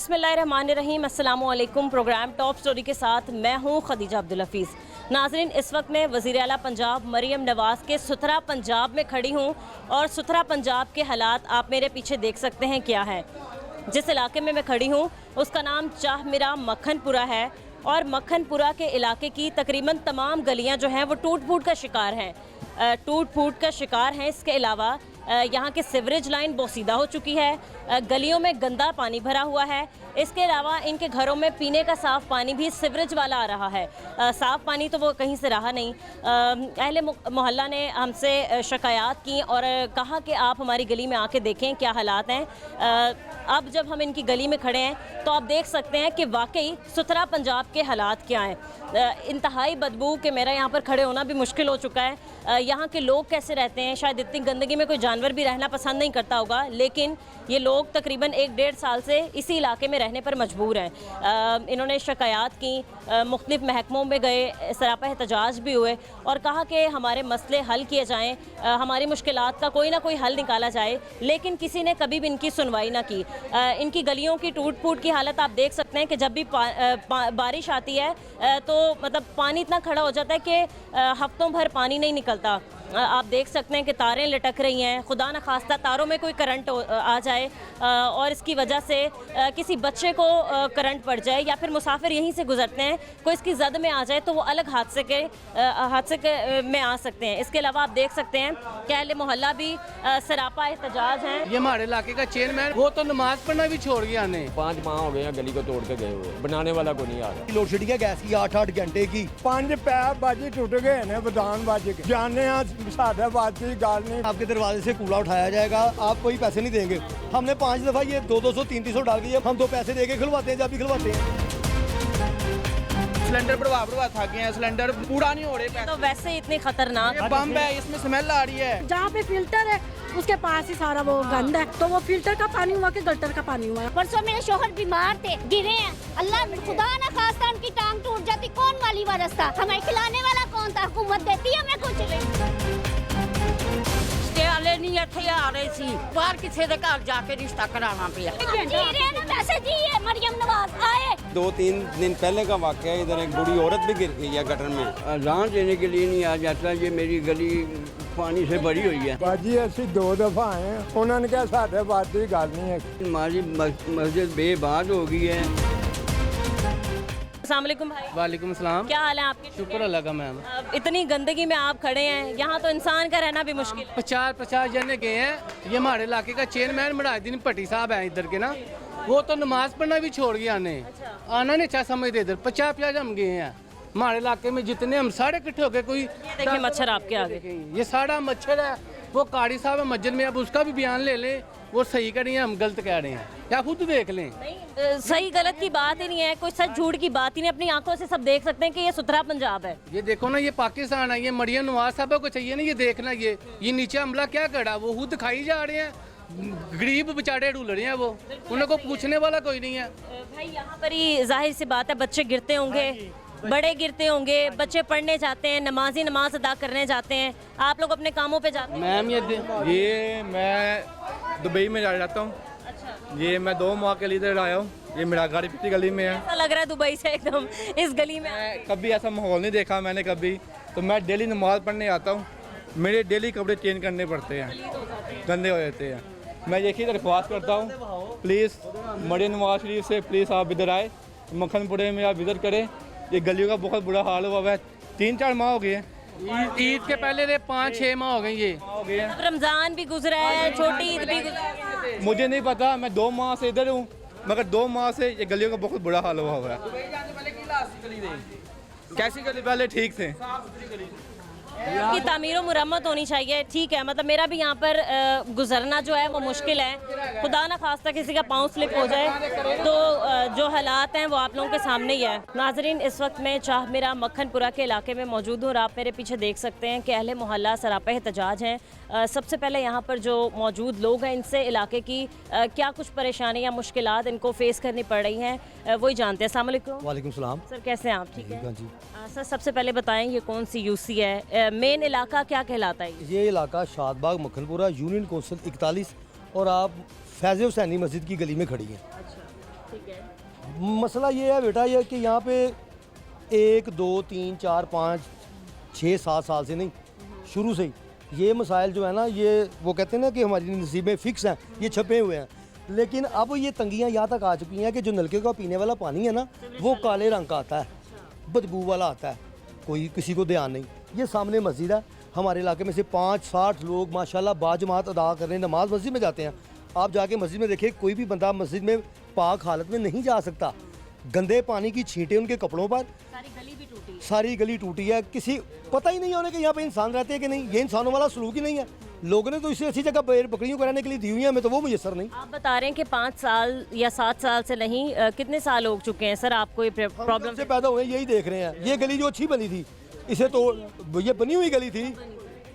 बिस्मिल्लाहिर्रहमानिर्रहीम, अस्सलामु अलैकुम। प्रोग्राम टॉप स्टोरी के साथ मैं हूँ खदीजा अब्दुल हफीज़। नाज़रीन, इस वक्त मैं वज़ीर आला पंजाब मरियम नवाज़ के सुथरा पंजाब में खड़ी हूँ और सुथरा पंजाब के हालात आप मेरे पीछे देख सकते हैं क्या है। जिस इलाके में मैं खड़ी हूँ उसका नाम चाहमीरा मक्खनपुरा है और मक्खनपुरा के इलाके की तकरीबन तमाम गलियाँ जो हैं वो टूट फूट का शिकार हैं, इसके अलावा यहाँ की सीवरेज लाइन बोसीदा हो चुकी है, गलियों में गंदा पानी भरा हुआ है। इसके अलावा इनके घरों में पीने का साफ़ पानी भी सीवरेज वाला आ रहा है। साफ़ पानी तो वो कहीं से रहा नहीं। अहले मोहल्ला ने हमसे शिकायत की और कहा कि आप हमारी गली में आके देखें क्या हालात हैं। अब जब हम इनकी गली में खड़े हैं तो आप देख सकते हैं कि वाकई सुथरा पंजाब के हालात क्या हैं। इंतहाई बदबू कि मेरा यहाँ पर खड़े होना भी मुश्किल हो चुका है। यहाँ के लोग कैसे रहते हैं, शायद इतनी गंदगी में कोई जानवर भी रहना पसंद नहीं करता होगा, लेकिन ये लोग तकरीबन 1-1.5 साल से इसी इलाके में रहने पर मजबूर हैं। इन्होंने शिकायत की, मुख्तलिफ महकमों में गए, सरापा एहतजाज भी हुए और कहा कि हमारे मसले हल किए जाएँ, हमारी मुश्किलात का कोई ना कोई हल निकाला जाए, लेकिन किसी ने कभी भी इनकी सुनवाई ना की। इनकी गलियों की टूट फूट की हालत आप देख सकते हैं कि जब भी बारिश आती है तो मतलब पानी इतना खड़ा हो जाता है कि हफ्तों भर पानी नहीं निकलता। आप देख सकते हैं कि तारें लटक रही हैं, खुदा न खास्ता तारों में कोई करंट आ जाए और इसकी वजह से किसी बच्चे को करंट पड़ जाए या फिर मुसाफिर यहीं से गुजरते हैं, कोई इसकी जद में आ जाए तो वो अलग हादसे में आ सकते हैं। इसके अलावा आप देख सकते हैं कि अहले मोहल्ला भी सरापा एहतजाज हैं। ये हमारे इलाके का चेयरमैन, वो तो नमाज पढ़ना भी छोड़ गया। 5 माह हो गए हैं गली को तोड़ के गए हुए, बनाने वाला को नहीं आ रहा। लोड शेडिंग है गैस की 8-8 घंटे की। 5 पैप बाजी टूट गए ने, बदान बाजी के जाने साढ़े बात की गाल नहीं। आपके दरवाजे से कूड़ा उठाया जाएगा, आप कोई पैसे नहीं देंगे। हमने 5 दफा ये 200-200 300 डाल दिए, हम 2 पैसे देके खुलवाते हैं जब भी खुलवाते हैं। सिलेंडर बढ़वा थक गए हैं, सिलेंडर पूरा नहीं हो रहे। तो वैसे इतनी खतरनाक बम है, इसमें स्मेल आ रही है। जहाँ पे फिल्टर है उसके पास ही सारा वो गंद है, तो वो फिल्टर का पानी हुआ कि गटर का पानी हुआ। परसों मेरे शोहर बीमार थे, गिरे हैं, अल्लाह खुदा ना खास्ता उनकी टांग टूट जाती, कौन वाली वारस था? हमें खिलाने वाला कौन था? हुकूमत देती है हमें कुछ नहीं आ रही थी, बाहर किसी के घर जाके रिश्ता कराना पिया। मरियम नवाज आए। 2-3 दिन पहले का वाक़या है, इधर एक बूढ़ी औरत भी गिर गई है गटर में। अजान देने के लिए नहीं आ जाता, ये मेरी गली पानी से भरी हुई है। बाजी ऐसी 2 दफा आए, उन्होंने कहा साढ़े बात की गाल नहीं है। हमारी मस्जिद बेबाद हो गई है। अस्सलाम वालेकुम भाई। वालेकुम सलाम। क्या हाल है आपके? शुक्र अल्लाह का मैम। इतनी गंदगी में आप खड़े हैं, यहाँ तो इंसान का रहना भी मुश्किल है। 50 जने गए हैं। ये हमारे इलाके का चेयरमैन मुरादीन भट्टी साहब है इधर के ना, वो तो नमाज पढ़ना भी छोड़ गया। आना नहीं अच्छा समझते। इधर 50 हम गए हैं। हमारे इलाके में जितने हम सारे इकट्ठे हो गए, कोई देखिए मच्छर आपके आगे, ये सारा मच्छर है। वो कारी साहब है मस्जिद में, अब उसका भी बयान ले लें, वो सही कर रही है, हम गलत कह रहे हैं, या खुद देख लें। सही गलत की बात ही नहीं है, कोई सच झूठ की बात ही नहीं, अपनी आंखों से सब देख सकते हैं कि ये सुथरा पंजाब है। ये देखो ना, ये पाकिस्तान है, ये मरियम नवाज साहब को चाहिए ना ये देखना। ये नीचे हमला क्या करा, वो खुद खाई जा रहे हैं, गरीब बेचारे ढूल रहे हैं, वो उनको पूछने वाला कोई नहीं है। भाई यहाँ पर ही जाहिर सी बात है, बच्चे गिरते होंगे, बड़े गिरते होंगे, बच्चे पढ़ने जाते हैं, नमाज अदा करने जाते हैं, आप लोग अपने कामों पे जाते हैं। मैम ये मैं दुबई में जाता हूँ। अच्छा। ये मैं 2 माह के लिए इधर आया हूँ। ये मेरा गाड़ी पिछली गली में है। ऐसा लग रहा है दुबई से एकदम इस गली में। मैं कभी ऐसा माहौल नहीं देखा मैंने कभी। तो मैं डेली नमाज पढ़ने आता हूँ, मेरे डेली कपड़े चेंज करने पड़ते हैं, गंदे हो जाते हैं। मैं यही दरख्वास्त करता हूँ, प्लीज़ मरियम नवाज शरीफ से प्लीज़ आप इधर आए, मक्खनपुरे में आप विजिट करें। ये गलियों का बहुत बुरा हाल हुआ है। 3-4 माह हो गए हैं। ईद के पहले 5-6 माह हो गए ये हो गए हैं। अब रमजान भी गुजरा है, छोटी ईद भी गुजरा है। मुझे नहीं पता, मैं 2 माह से इधर हूँ, मगर 2 माह से ये गलियों का बहुत बुरा हाल हुआ है। कैसी गली पहले ठीक थे, की तामीर मुरम्मत होनी चाहिए। ठीक है, मतलब मेरा भी यहाँ पर गुजरना जो है वो मुश्किल है, खुदा ना खास्ता किसी का पाँव स्लिप हो जाए तो जो हालात हैं वो आप लोगों के सामने ही है। नाजरीन, इस वक्त मैं चाहमीरा मक्खनपुरा के इलाके में मौजूद हूँ और आप मेरे पीछे देख सकते हैं कि अहले मोहल्ला सरापा एहतजाज हैं। सबसे पहले यहाँ पर जो मौजूद लोग हैं इनसे इलाके की क्या कुछ परेशानी या मुश्किलात इनको फेस करनी पड़ रही हैं वही जानते हैं। अस्सलाम वालेकुम। वालेकुम सलाम सर, कैसे हैं आप? ठीक है जी। सर, सबसे पहले बताएं ये कौन सी यूसी है, मेन इलाका क्या कहलाता है? ये इलाका शादबाग मक्खनपुरा यूनियन कौंसिल 41 और आप फैज़ हुसैनी मस्जिद की गली में खड़ी हैं। अच्छा, ठीक है। मसला ये है बेटा ये कि यहाँ पे 1 2 3 4 5 6 7 साल से नहीं, शुरू से ही ये मसाइल जो है ना, ये वो कहते हैं ना कि हमारी नसीबें फिक्स हैं, ये छपे हुए हैं। लेकिन अब ये तंगियाँ यहाँ तक आ चुकी हैं कि जो नलके का पीने वाला पानी है ना, वो काले रंग का आता है, बदबू वाला आता है, कोई किसी को ध्यान नहीं। ये सामने मस्जिद है, हमारे इलाके में से 5-60 लोग माशाल्लाह बाजमात अदा करने नमाज मस्जिद में जाते हैं। आप जाके मस्जिद में देखिए, कोई भी बंदा मस्जिद में पाक हालत में नहीं जा सकता। गंदे पानी की छींटें उनके कपड़ों पर, सारी गली टूटी है। किसी पता ही नहीं होने कि यहाँ पे इंसान रहते हैं कि नहीं, ये इंसानों वाला सलूक ही नहीं है। लोगों ने तो इससे अच्छी जगह बकरियों कराने के लिए दी हुई है, हमें तो वो मुयसर नहीं। आप बता रहे हैं कि 5 साल या 7 साल से नहीं, कितने साल हो चुके हैं सर आपको ये प्रॉब्लम से पैदा हुए यही देख रहे हैं। ये गली जो अच्छी बनी थी, इसे तो ये बनी हुई गली थी,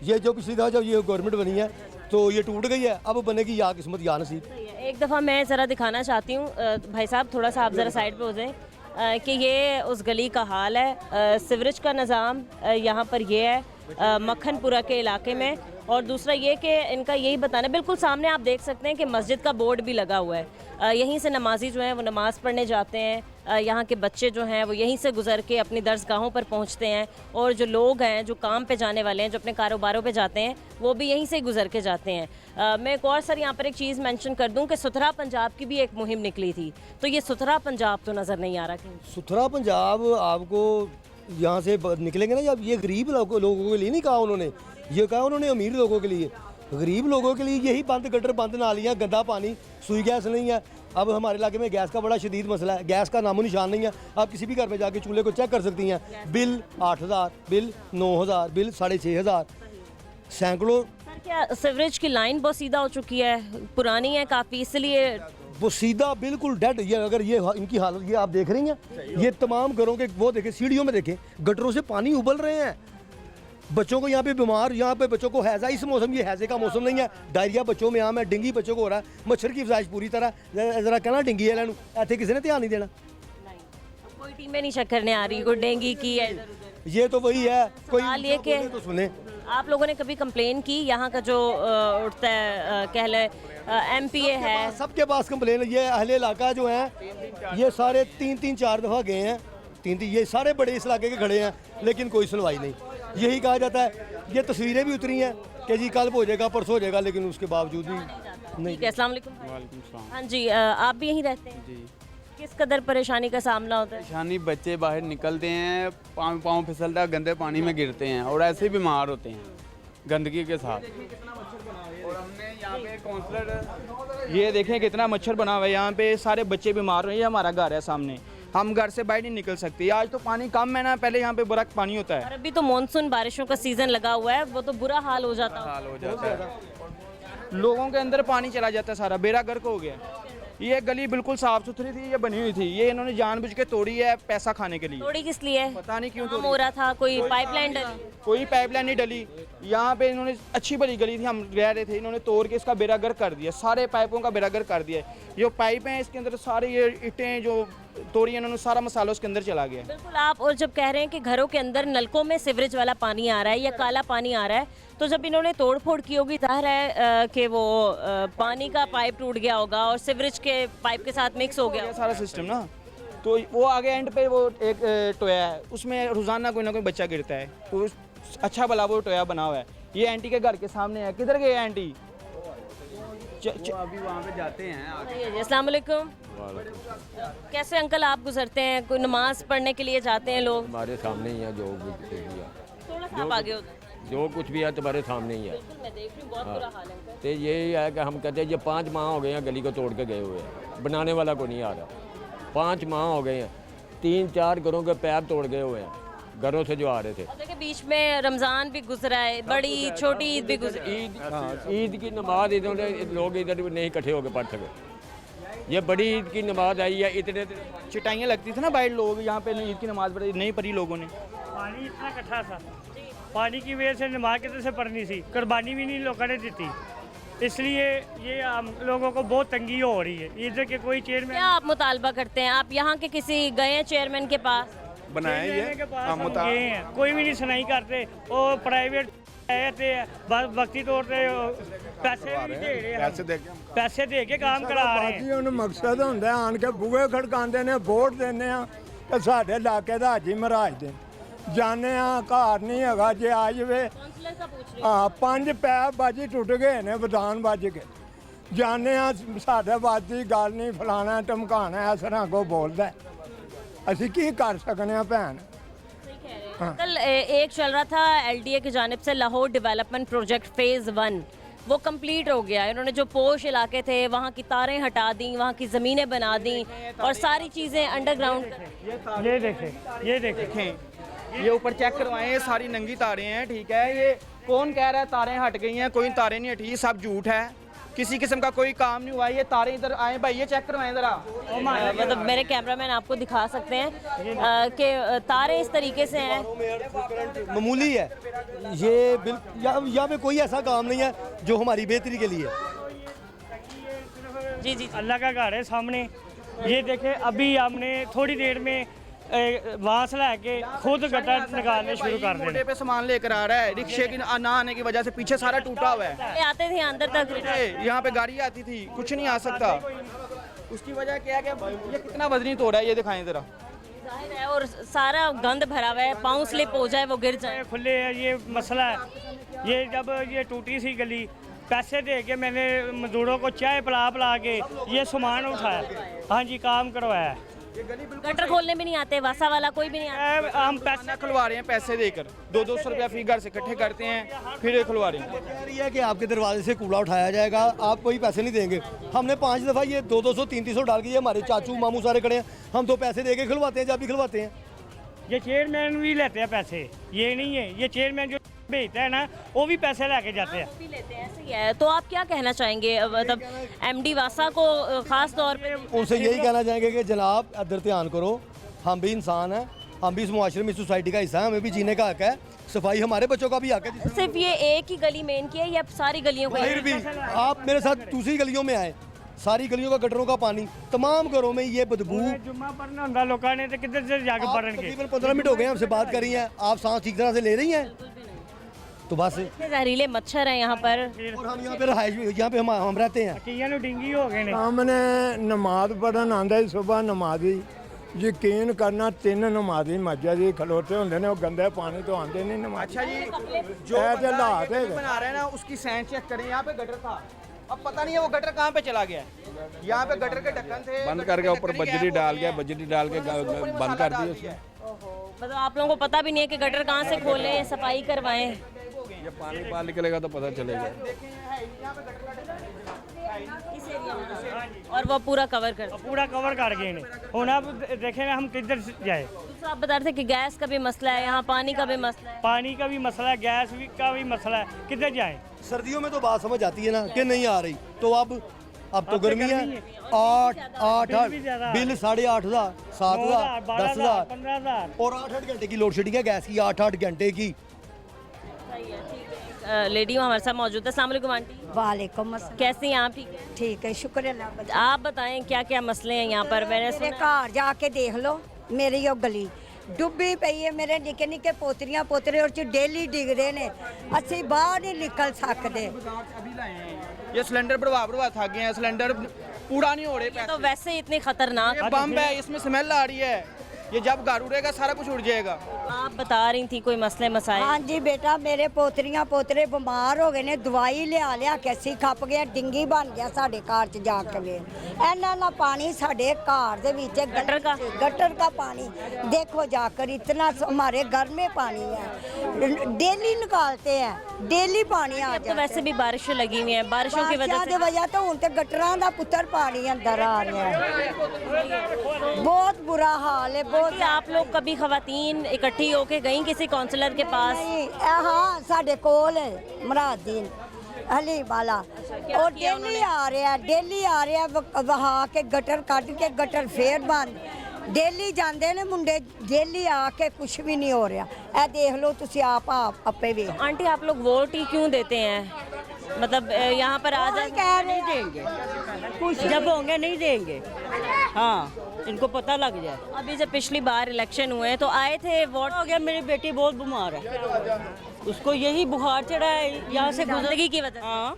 ये जो पिछली दफा जब ये गवर्नमेंट बनी है तो ये टूट गई है, अब बनेगी या किस्मत या नसीब। एक दफ़ा मैं ज़रा दिखाना चाहती हूँ, भाई साहब थोड़ा सा आप ज़रा साइड पे हो जाएं, कि ये उस गली का हाल है। सिवरेज का निज़ाम यहाँ पर ये है मक्खनपुरा के इलाके में। और दूसरा ये कि इनका यही बताना, बिल्कुल सामने आप देख सकते हैं कि मस्जिद का बोर्ड भी लगा हुआ है। यहीं से नमाजी जो हैं वो नमाज़ पढ़ने जाते हैं, यहाँ के बच्चे जो हैं वो यहीं से गुजर के अपनी दरसगाहों पर पहुँचते हैं, और जो लोग हैं जो काम पे जाने वाले हैं, जो अपने कारोबारों पे जाते हैं, वो भी यहीं से गुजर के जाते हैं। मैं एक और सर यहाँ पर एक चीज़ मेंशन कर दूँ कि सुथरा पंजाब की भी एक मुहिम निकली थी, तो ये सुथरा पंजाब तो नज़र नहीं आ रहा कहीं। सुथरा पंजाब आपको यहाँ से निकलेंगे ना जब, ये गरीब लोगों के लिए नहीं कहा उन्होंने, ये कहा उन्होंने अमीर लोगों के लिए। गरीब लोगों के लिए यही बंद गटर बंद नालियाँ, गंदा पानी, सुई गैस नहीं है। अब हमारे इलाके में गैस का बड़ा शदीद मसला है, गैस का नामो निशान नहीं है। आप किसी भी घर में जाके चूल्हे को चेक कर सकती हैं, बिल 8000, बिल 9000, बिल 6500, सैकड़ों। सर क्या सिवरेज की लाइन बहुत सीधा हो चुकी है, पुरानी है काफ़ी, इसलिए वो सीधा बिल्कुल डेड। ये अगर ये इनकी हालत ये आप देख रही हैं, ये तमाम घरों के वो देखें, सीढ़ियों में देखें, गटरों से पानी उबल रहे हैं। बच्चों को यहाँ पे बीमार, यहाँ पे बच्चों को हैजा, इस मौसम ये हैजे का मौसम नहीं है, डायरिया बच्चों में आम है, डेंगी बच्चों को हो रहा है, मच्छर की अफजाइश पूरी तरह। जरा कहना डेंगी है लैनू, ऐसे किसी ने ध्यान नहीं देना। कोई टीमें नहीं चेक करने आ रही, कोई डेंगी की है। ये तो वही है, कोई सवाल ये कि तो सुने। आप लोगों ने कभी कंप्लेन की, यहाँ का जो उठता है कह ले MPA है, सबके पास कंप्लेन। ये अहले इलाका जो हैं, ये सारे 3-4 दफ़ा गए हैं, 3 ये सारे बड़े इस इलाके के खड़े हैं, लेकिन कोई सुनवाई नहीं। यही कहा जाता है, ये तस्वीरें भी उतरी हैं कि जी कल हो जाएगा, परसों हो जाएगा, लेकिन उसके बावजूद भी नहीं। ठीक है, अस्सलाम वालेकुम। हाँ जी, आप भी यहीं रहते हैं जी? किस कदर परेशानी का सामना होता है? परेशानी, बच्चे बाहर निकलते हैं, पाँव फिसलता है, गंदे पानी में गिरते हैं और ऐसे बीमार होते हैं गंदगी के साथ। और हमने यहाँ पे काउंसलर, ये देखें कितना मच्छर बना हुआ है यहाँ पे, सारे बच्चे बीमार हुए। ये हमारा घर है सामने, हम घर से बाहर नहीं निकल सकते। आज तो पानी कम है ना, पहले यहाँ पे बड़ा पानी होता है। और अभी तो मानसून बारिशों का सीजन लगा हुआ है, वो तो बुरा हाल हो जाता है। लोगों के अंदर पानी चला जाता है, सारा बेड़ा गर्क हो गया। ये गली बिल्कुल साफ सुथरी थी, ये बनी हुई थी, ये इन्होंने जानबूझ के तोड़ी है पैसा खाने के लिए। तोड़ी किस लिए? पता नहीं क्यों काम हो रहा था, कोई पाइपलाइन डली? कोई पाइपलाइन नहीं डली। यहाँ पे इन्होंने अच्छी भली गली थी, हम रह रहे थे, इन्होंने तोड़ के इसका बेड़ागर कर दिया, सारे पाइपों का बेड़ागर कर दिया। जो पाइप हैं इसके अंदर सारे ये ईंटें जो तोड़ी इन्होंने, सारा मसाला उसके अंदर चला गया। बिल्कुल। आप और जब कह रहे हैं कि घरों के अंदर नलकों में सीवरेज वाला पानी आ रहा है या काला पानी आ रहा है, तो जब इन्होंने तोड़ फोड़ की होगी, जाहिर है कि वो पानी का पाइप टूट गया होगा और सीवरेज के पाइप के साथ मिक्स हो गया सारा सिस्टम ना। तो वो आगे एंड पे वो एक टोया है, उसमें रोजाना कोई ना कोई बच्चा गिरता है। तो अच्छा भला वो टोया बना हुआ है, ये आंटी के घर के सामने है। किधर गए आंटी? अभी वहाँ पे जाते हैं। अस्सलाम वालेकुम। कैसे अंकल आप गुजरते हैं? कोई नमाज पढ़ने के लिए जाते हैं लोग? हमारे सामने ही है, जो कुछ भी है, थोड़ा सा आप आगे होते हैं। जो कुछ भी है तुम्हारे सामने ही है। मैं देख रही हूँ, बहुत बुरा हाल है। तो यही है कि हम कहते हैं ये 5 माह हो गए हैं गली को तोड़ के गए हुए हैं, बनाने वाला को नहीं आ रहा। 5 माह हो गए हैं, 3-4 घरों के पैर तोड़ गए हुए हैं, घरों से जो आ रहे थे। देखिए बीच में रमज़ान भी गुजरा है, बड़ी छोटी ईद भी गुजरी। ईद की नमाज इन्होंने लोग इधर नहीं इकट्ठे होकर पढ़ सके। ये बड़ी ईद की नमाज आई है, इतने चिटाइयाँ लगती थी ना बाहर, लोग यहाँ पे ईद की नमाज पढ़ी नहीं पढ़ी लोगों ने। पानी इतना इकट्ठा था, पानी की वजह से नमाज कितने से पढ़नी थी, कुर्बानी भी नहीं लोगों ने दी थी, इसलिए ये हम लोगों को बहुत तंगी हो रही है। इधर के कोई चेयरमैन, क्या आप मुतालबा करते हैं? आप यहाँ के किसी गए हैं चेयरमैन के पास? बनाया ये के पास हम गए हैं, कोई भी नहीं सुनाई करते। और प्राइवेट ਆਏ ਤੇ ਵਕਤੀ ਤੌਰ ਤੇ ਪੈਸੇ ਵੀ ਦੇ ਰਹੇ ਆ, ਪੈਸੇ ਦੇ ਕੇ ਕੰਮ ਕਰਾ ਰਹੇ ਬਾਜੀ ਉਹਨੂੰ ਮਕਸਦ ਹੁੰਦਾ ਆਣ ਕੇ ਬੂਹੇ ਖੜਕਾਉਂਦੇ ਨੇ, ਵੋਟ ਦਿੰਦੇ ਆ ਕਿ ਸਾਡੇ ਇਲਾਕੇ ਦਾ ਹਾਜੀ ਮਹਾਰਾਜ ਦੇ ਜਾਣੇ ਆ, ਘਰ ਨਹੀਂ ਹੈਗਾ ਜੇ ਆ ਜਾਵੇ। ਹਾਂ 5 ਪੈਪ ਬਾਜੀ ਟੁੱਟ ਗਏ ਨੇ, ਵਿਧਾਨ ਵੱਜ ਕੇ ਜਾਣੇ ਆ, ਸਾਡੇ ਬਾਤ ਦੀ ਗੱਲ ਨਹੀਂ, ਫਲਾਣਾ ਧਮਕਾਣਾ ਇਸ ਤਰ੍ਹਾਂ ਕੋ ਬੋਲਦਾ, ਅਸੀਂ ਕੀ कर सकते हैं भैन। कल एक चल रहा था LDA की जानिब से लाहौर डेवलपमेंट प्रोजेक्ट फेज़ 1, वो कंप्लीट हो गया। इन्होंने जो पोश इलाके थे वहाँ की तारें हटा दी, वहाँ की ज़मीनें बना दी और सारी चीज़ें अंडरग्राउंड। ये देखें ये ऊपर चेक करवाएं, ये सारी नंगी तारें हैं, ठीक है। ये कौन कह रहा है तारें हट गई हैं? कोई तारें नहीं हटी, सब झूठ है, किसी किस्म का कोई काम नहीं हुआ। ये तारें इधर आए भाई, ये चेक करवाएं ज़रा। मतलब मेरे कैमरामैन आपको दिखा सकते हैं कि तारें इस तरीके से हैं, मामूली है ये, यहाँ पे कोई ऐसा काम नहीं है जो हमारी बेहतरी के लिए। जी जी, अल्लाह का घर है सामने। ये देखें, अभी हमने थोड़ी देर में वास लेके खुद गटर निकालने शुरू कर दिए। मोटे पे सामान लेकर आ रहा है, रिक्शे की ना आने की वजह से पीछे सारा टूटा हुआ है। आते थे अंदर तक, यहाँ पे गाड़ी आती थी, कुछ नहीं आ सकता। उसकी वजह क्या है कि ये कितना वजनी तोड़ा है, ये दिखाएं जरा। जाहिर है, और सारा गंद भरा हुआ है, पाँव स्लिप हो जाए वो गिर जाए। खुले है, ये मसला है। ये जब ये टूटी सी गली, पैसे दे के मैंने मजदूरों को चाय पिला के ये सामान उठाया, हाँ जी, काम करवाया। गटर खोलने भी नहीं आते, वासा वाला कोई भी नहीं आता। हम पैसे खुलवा रहे हैं, पैसे देकर 200-200 रुपया फी घर से इकट्ठे करते हैं, फिर ये खुलवा रहे हैं। कह रही है कि आपके दरवाजे से कूड़ा उठाया जाएगा, आप कोई पैसे नहीं देंगे। हमने 5 दफ़ा ये 200-200 300 डाल के, ये हमारे चाचू मामू सारे खड़े हैं, हम तो पैसे दे के खुलवाते हैं, जब भी खुलवाते हैं। ये चेयरमैन भी लेते हैं पैसे, ये नहीं है, ये चेयरमैन जो भेजता है ना वो भी पैसे लेके जाते हैं। भी लेते हैं, ऐसे ही है। तो आप क्या कहना चाहेंगे, मतलब MD वासा को खास तौर पे? उनसे यही कहना चाहेंगे कि जनाब इधर ध्यान करो, हम भी इंसान हैं, हम भी इस मुआशरे में, सोसाइटी का हिस्सा है, हमें भी जीने का हक है, सफाई हमारे बच्चों का भी हक है। सिर्फ ये एक ही गली मेन की है या सारी गलियों को? फिर भी आप मेरे साथ दूसरी गलियों में आए, सारी गलियों का गटरों का पानी, तमाम घरों में ये बदबू। जुम्मा पढ़ना होता लोगों ने तो किधर से जाके पढ़ेंगे। तकरीबन 15 मिनट हो गए हमसे बात कर रही हैं, आप सांस ठीक तरह से ले रही हैं? तो बस जहरीले मच्छर हैं यहाँ पर, और हम यहाँ पे रहायश, यहाँ पे हम रहते हैं। डिंगी हो गए सामने नमाज पढ़न आंदा ही सुबह नमाजी, यकीन करना 3 नमाजी मस्जिद ही खलोते होंगे ने, वो गंदे पानी तो आते नहीं नमाज। अच्छा जी, जो बना रहे हैं ना उसकी साइंस चेक करें। यहाँ पे गटर था, अब पता नहीं है वो गटर कहाँ पे चला गया। यहाँ पे गटर के ढक्कन थे, बंद करके ऊपर बजरी डाल के बंद कर दिए। मतलब आप लोगों को पता भी नहीं है कि गटर कहाँ से खोलें, सफाई करवाएं। ये पानी बाहर निकलेगा तो पता चलेगा। और वो पूरा कवर कर गए हैं। और अब देखें हम किधर जाए। दूसरा आप बता रहे थे कि गैस का भी मसला है, यहाँ पानी का भी मसला है। पानी का भी मसला है, गैस का भी मसला है, किधर जाए? सर्दियों में तो बात समझ आती है ना कि नहीं आ रही, तो अब तो गर्मी है, 8 बिल 8,500 7,000 10,000 15,000 और 8-8 घंटे की लोड शेडिंग है गैस की, 8-8 घंटे की। लेडी हमारे साथ मौजूद है। अस्सलाम वालेकुम आंटी। वालेकुम अस्सलाम। कैसी हैं आप? ठीक है, शुक्र अल्लाह। आप बताएं क्या क्या मसले हैं यहाँ पर? मैंने मेरे घर जाके देख लो, मेरी वो गली डुब्बी पई है, मेरे निक्के निक्के पोतरियां पोतरे और डेली डिगदे ने, असी बाहर नहीं निकल सकते। ये सिलेंडर बढ़वा थक गए हैं, सिलेंडर पूरा नहीं हो रहे। तो वैसे इतनी खतरनाक बम है, इसमें स्मेल आ रही है, ये जब घर उड़ेगा सारा कुछ उड़ जाएगा। आप बता रही थी कोई मसले मसाइल? हाँ जी बेटा, मेरे पोतरियां पोतरे बीमार हो गए ने, दवाई लिया के असी खप गया, डिंगी बन गया साढ़े घर च जाके। इन्ना पानी साढ़े घर दे विच गटर का पानी देखो जाकर, इतना हमारे घर में पानी है, डेली निकालते हैं, डेली पानी आ जाता है। तो वैसे भी बारिश लगी हुई है, बारिशों की वजह तो हूँ तो गटरां दा पुत्तर पानी अंदर आ रहा है, बहुत बुरा हाल है। बहुत आप लोग कभी खवातीन इकट्ठी होके गई किसी काउंसलर के पास? हाँ, साढ़े कोल मुरादीन हली वाला, और डेली आ रहा है वहा के गटर कट के गटर फेर बंद, डेली जाते ने मुंडे, डेली आके कुछ भी नहीं हो रहा। ए देख लो तुसी आप आपे भी। आंटी आप लोग वोट ही क्यों देते हैं? मतलब यहाँ पर आ जाए नहीं देंगे, जब होंगे नहीं देंगे। हाँ, इनको पता लग जाए। अभी जब पिछली बार इलेक्शन हुए तो आए थे वोट हो गया, मेरी बेटी बहुत बीमार है, उसको यही बुखार चढ़ा है यहाँ से गंदगी की वजह से। हाँ,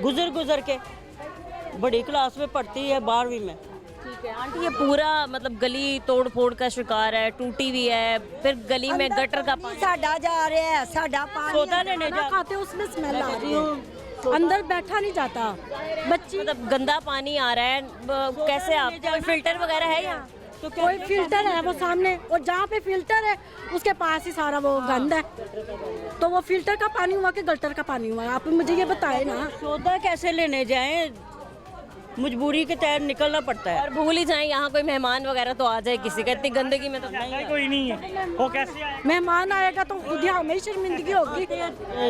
गुजर के बड़ी क्लास में पढ़ती है, 12वीं में। ठीक है आंटी, ये पूरा मतलब गली तोड़ फोड़ का शिकार है, टूटी हुई है, फिर गली में गटर का पानी साडा जा रहा है, साडा पानी सोदा लेने जा खाते उसमें स्मेल आ रही है, अंदर बैठा नहीं जाता, बच्ची मतलब गंदा पानी आ रहा है। कैसे आप, कोई फिल्टर वगैरह है यहाँ? तो कोई फिल्टर है वो सामने, और जहाँ पे फिल्टर है उसके पास ही सारा वो गंद है, तो वो फिल्टर का पानी हुआ कि गटर का पानी हुआ, आप मुझे ये बताए ना। सोदा कैसे लेने जाएं, मजबूरी के तहत निकलना पड़ता है। और भूल ही जाए यहाँ कोई मेहमान वगैरह तो आ जाए किसी का, इतनी गंदगी में तो नहीं, कोई नहीं है, वो कैसे आए? मेहमान आएगा तो खुद ही हमें शर्मिंदगी होगी।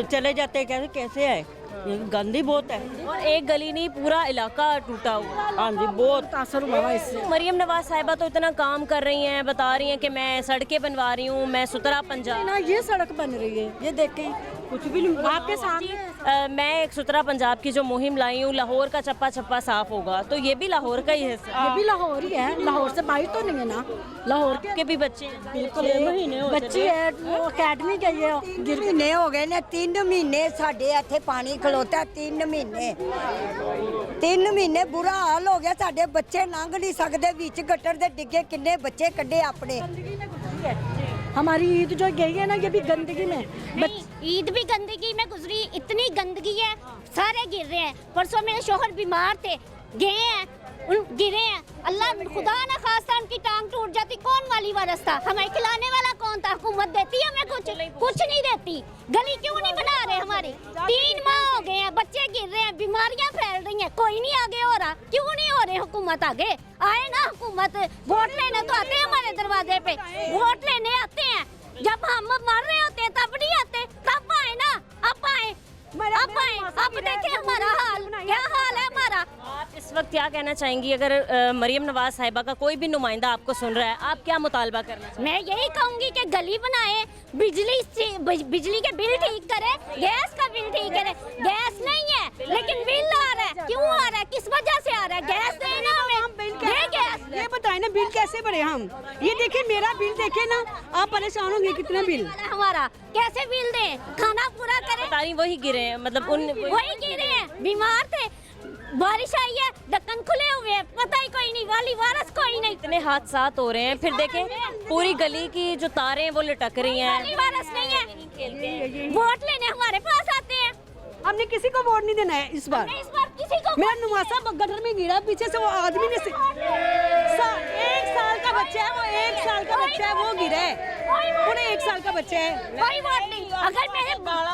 चले जाते हैं, कैसे आए, गंदी बहुत है। और एक गली नहीं, पूरा इलाका टूटा हुआ। हाँ जी, बहुत तासर हुआ इससे। मरियम नवाज साहिबा तो इतना काम कर रही हैं, बता रही हैं कि मैं सड़कें बनवा रही हूँ, मैं सुथरा पंजाब। ना ये सड़क बन रही है, ये देखें कुछ भी नहीं आपके सामने। मैं एक सुथरा पंजाब की जो मुहिम लाई हूँ, लाहौर का चप्पा चप्पा साफ होगा, तो ये भी लाहौर का ही हिस्सा है। ये भी लाहौर ही है, लाहौर से बाहर तो नहीं है ना, लाहौर के भी बच्चे हैं। बिल्कुल बच्ची है, वो अकेडमी गई है। महीने हो गए ने, 3 महीने साडे इत्थे पानी खलोता, 3 महीने बुरा हाल हो गया, साडे बच्चे लंघ नहीं सकते, बीच गटर दे डिगे, किन्ने बच्चे कड्डे अपने। हमारी ईद जो गई है ना, ये भी गंदगी में। नहीं, ईद भी गंदगी में गुजरी, इतनी गंदगी है, सारे गिर रहे हैं। परसों मेरे शोहर बीमार थे, गए हैं, गिरे हैं, अल्लाह खुदा ना खास्ता उनकी टांग टूट जाती, कौन वाली वारस था, हमें खिलाने वाला कौन था? हुकूमत देती है हमें कुछ नहीं देती। गली क्यों नहीं बना रहे हमारी? 3 माह हो गए हैं, बच्चे गिर रहे हैं, बीमारियां फैल रही हैं, कोई नहीं आगे हो रहा। क्यों नहीं हो रहे हुकूमत आगे? आए ना हुकूमत, वोट लेने तो आते हैं हमारे दरवाजे पे, वोट लेने आते हैं, जब हम मर रहे होते हैं तब नहीं आते, तब आए ना, अब आए, अब देखें हमारा हाल, क्या हाल है हमारा। आप इस वक्त क्या कहना चाहेंगी, अगर मरियम नवाज साहिबा का कोई भी नुमाइंदा आपको सुन रहा है, आप क्या मुतालबा करना चाहेंगे? मैं यही कहूंगी कि गली बनाए, बिजली के बिल ठीक करे, गैस का बिल ठीक करे। गैस नहीं है लेकिन बिल आ रहा है, क्यों आ रहा है, किस वजह से आ रहा है? गैस देना हमें, दे गैस। ये बताए ना बिल कैसे भरे हम? ये देखिए मेरा बिल देखे ना, आप परेशान होंगे कितना बिल हमारा, कैसे बिल दे, खाना पूरा करे। तारी वही गिरे हैं, मतलब वही गिरे हैं, बीमार थे, बारिश आई है, ढक्कन खुले हुए हैं, पता ही कोई नहीं, वाली वारस कोई नहीं। इतने हादसात हो रहे हैं, फिर देखें पूरी गली की जो तारें वो लटक रही हैं। वाली वारस नहीं है, वोट लेने हमारे पास आते हैं। हमने किसी को वोट नहीं देना है इस बार किसी को। मेरा नुमासा गटर में गिरा, पीछे से वो आदमी ने 1 साल का बच्चा है, वो 1 साल का बच्चा है, वो गिरा है, पूरे 1 साल का बच्चा है। कोई वोट नहीं। अगर